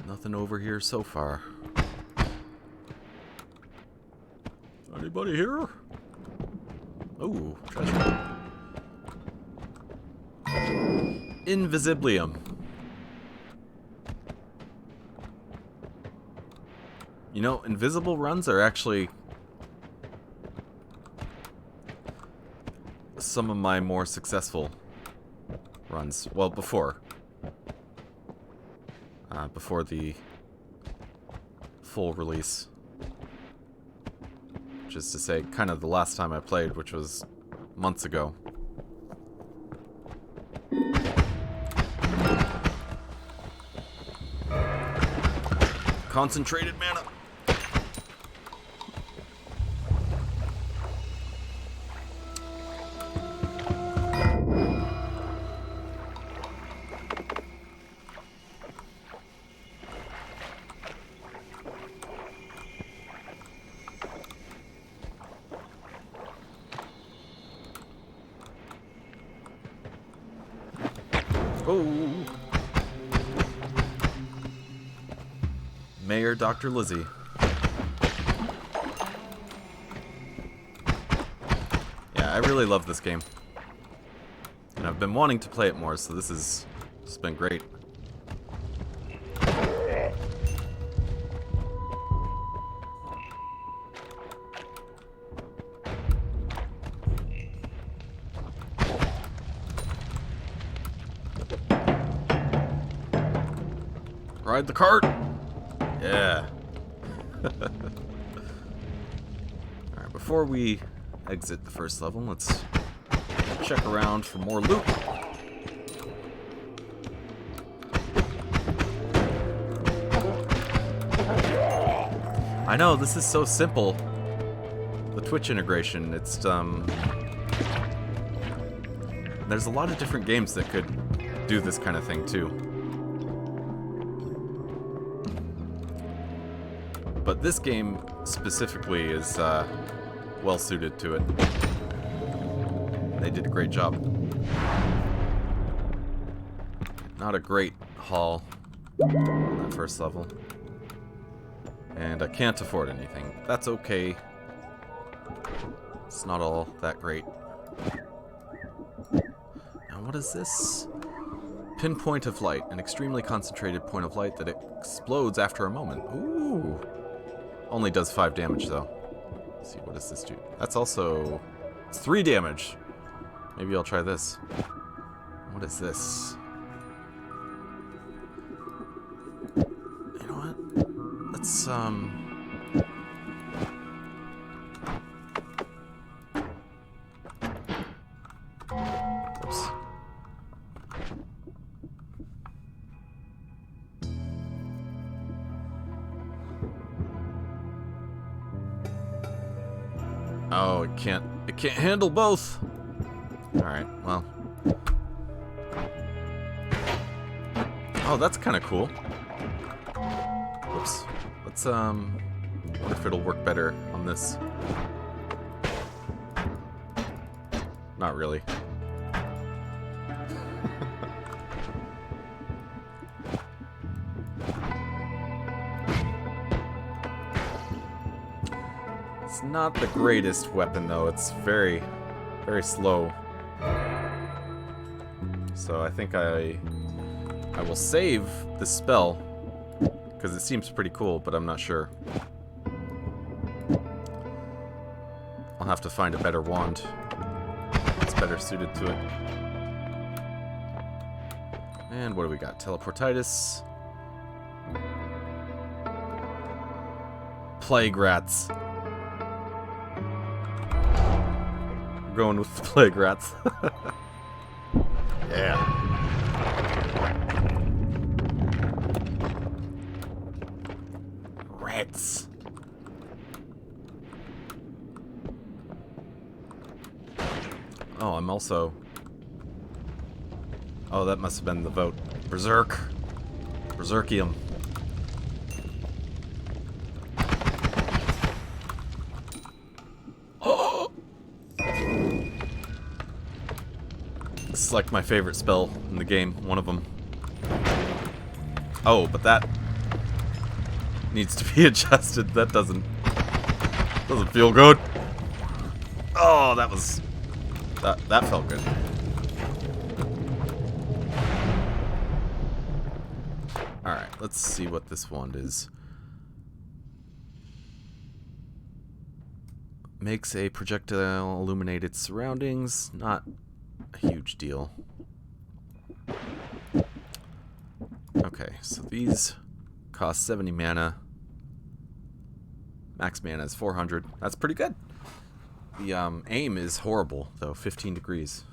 Nothing over here so far. Anybody here? Oh, treasure. Invisiblium. You know, invisible runs are actually some of my more successful runs. Well, before the full release. Which is to say, kind of the last time I played, which was months ago. Concentrated mana. Oh. Mayor Dr. Lizzie. Yeah, I really love this game. And I've been wanting to play it more, so this has been great. Ride the cart! Yeah. Alright, before we exit the first level, let's check around for more loot. I know, this is so simple. The Twitch integration, it's, there's a lot of different games that could do this kind of thing, too. But this game specifically is well suited to it. They did a great job. Not a great haul on that first level. And I can't afford anything. That's okay. It's not all that great. Now what is this? Pinpoint of light. An extremely concentrated point of light that explodes after a moment. Ooh. Only does 5 damage, though. Let's see, what does this do? That's also... It's 3 damage! Maybe I'll try this. What is this? You know what? Let's, Oops. Oh, it can't handle both. Alright, well. Oh, that's kind of cool. Whoops. Let's, wonder if it'll work better on this. Not really. It's not the greatest weapon, though. It's very, very slow. So I think I will save the spell, because it seems pretty cool, but I'm not sure. I'll have to find a better wand that's better suited to it. And what do we got? Teleportitis. Plague rats. I'm going with the plague rats. Yeah. Rats. Oh, I'm also... Oh, that must have been the vote. Berserk. Berserkium. This is like my favorite spell in the game. One of them. Oh, but that needs to be adjusted. That doesn't feel good. Oh, that was... That felt good. Alright, let's see what this wand is. Makes a projectile illuminate its surroundings. Not a huge deal. Okay, so these cost 70 mana. Max mana is 400. That's pretty good. The aim is horrible, though. 15 degrees.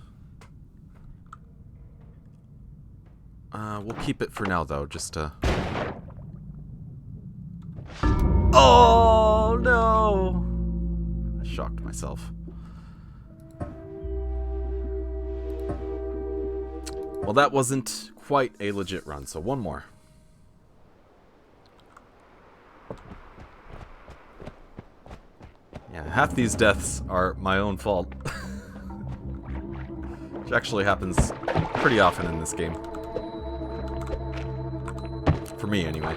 We'll keep it for now, though, just to... Oh, no! I shocked myself. Well, that wasn't quite a legit run, so one more. Yeah, half these deaths are my own fault. Which actually happens pretty often in this game. For me, anyway.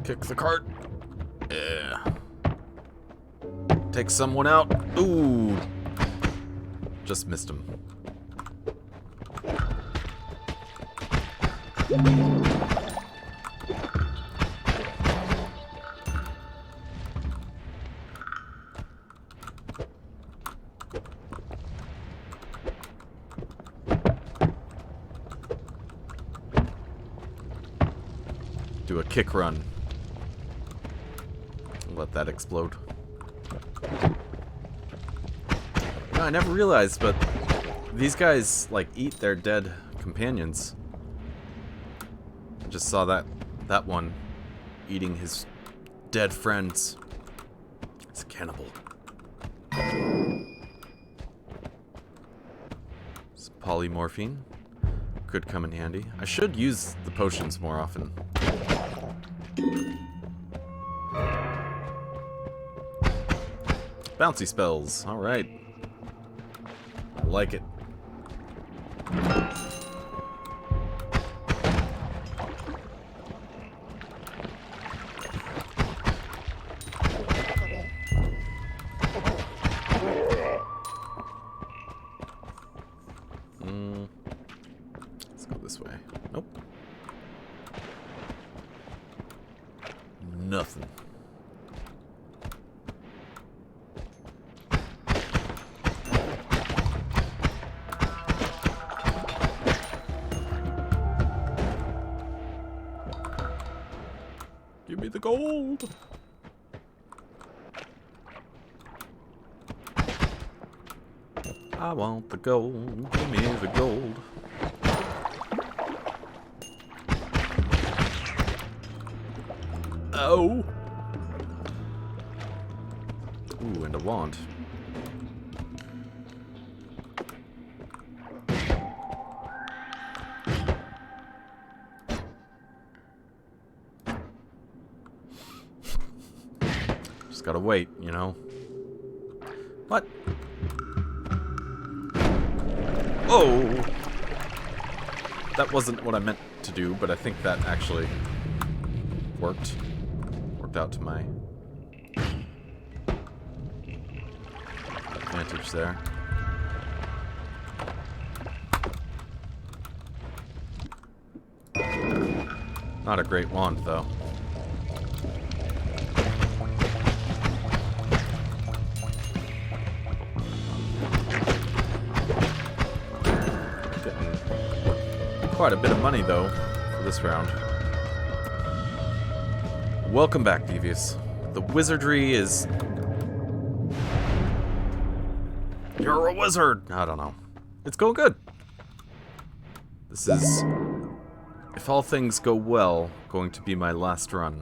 Kick the cart. Yeah. Take someone out. Ooh. Just missed him. Do a kick run. Let that explode. No, I never realized, but these guys, like, eat their dead companions. I just saw that one eating his dead friends. It's a cannibal. Some polymorphine. Could come in handy. I should use the potions more often. Bouncy spells. Alright. I like it. Let's go this way. Nope. Nothing. Give me the gold. I want the gold. Give me the gold. Oh. Ooh, and a wand. Just gotta wait, you know. What? Oh! That wasn't what I meant to do, but I think that actually worked. Worked out to my advantage there. Not a great wand, though. Quite a bit of money, though, for this round. Welcome back, Devious. The wizardry is You're a wizard! I don't know. It's going good. This is, if all things go well, going to be my last run.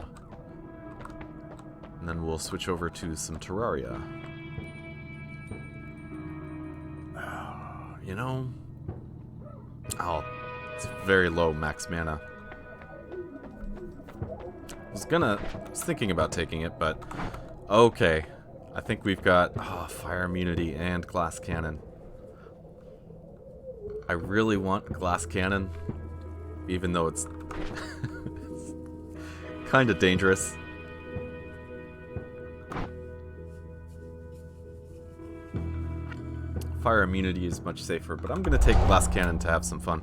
And then we'll switch over to some Terraria. You know... Oh, it's very low max mana. I was thinking about taking it, but... Okay. I think we've got fire immunity and glass cannon. I really want glass cannon, even though it's, it's kind of dangerous. Fire immunity is much safer, but I'm going to take glass cannon to have some fun.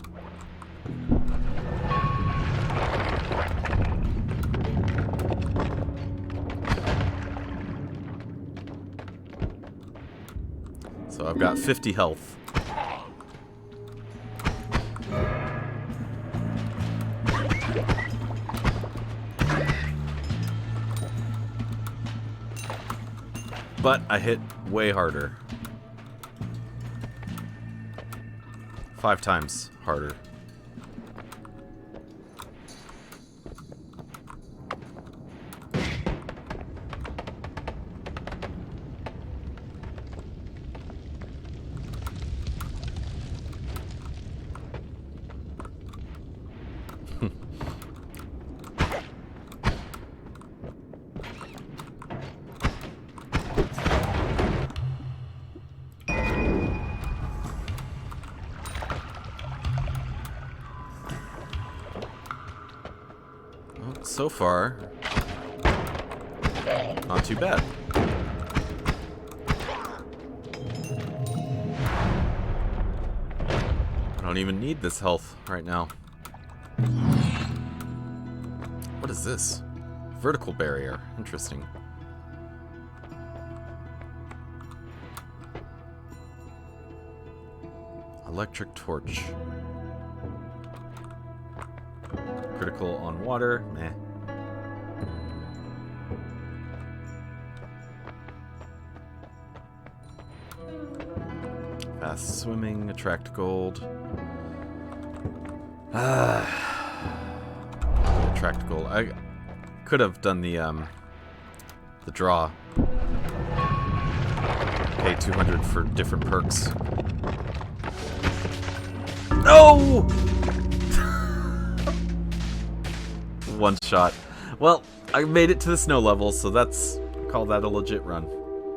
So I've got 50 health. But I hit way harder. 5 times harder. So far, not too bad. I don't even need this health right now. What is this? Vertical barrier. Interesting. Electric torch. Critical on water. Meh. Fast swimming, attract gold. Attract gold. I could have done the draw. Pay 200 for different perks. No! One shot. Well, I made it to the snow level, so call that a legit run.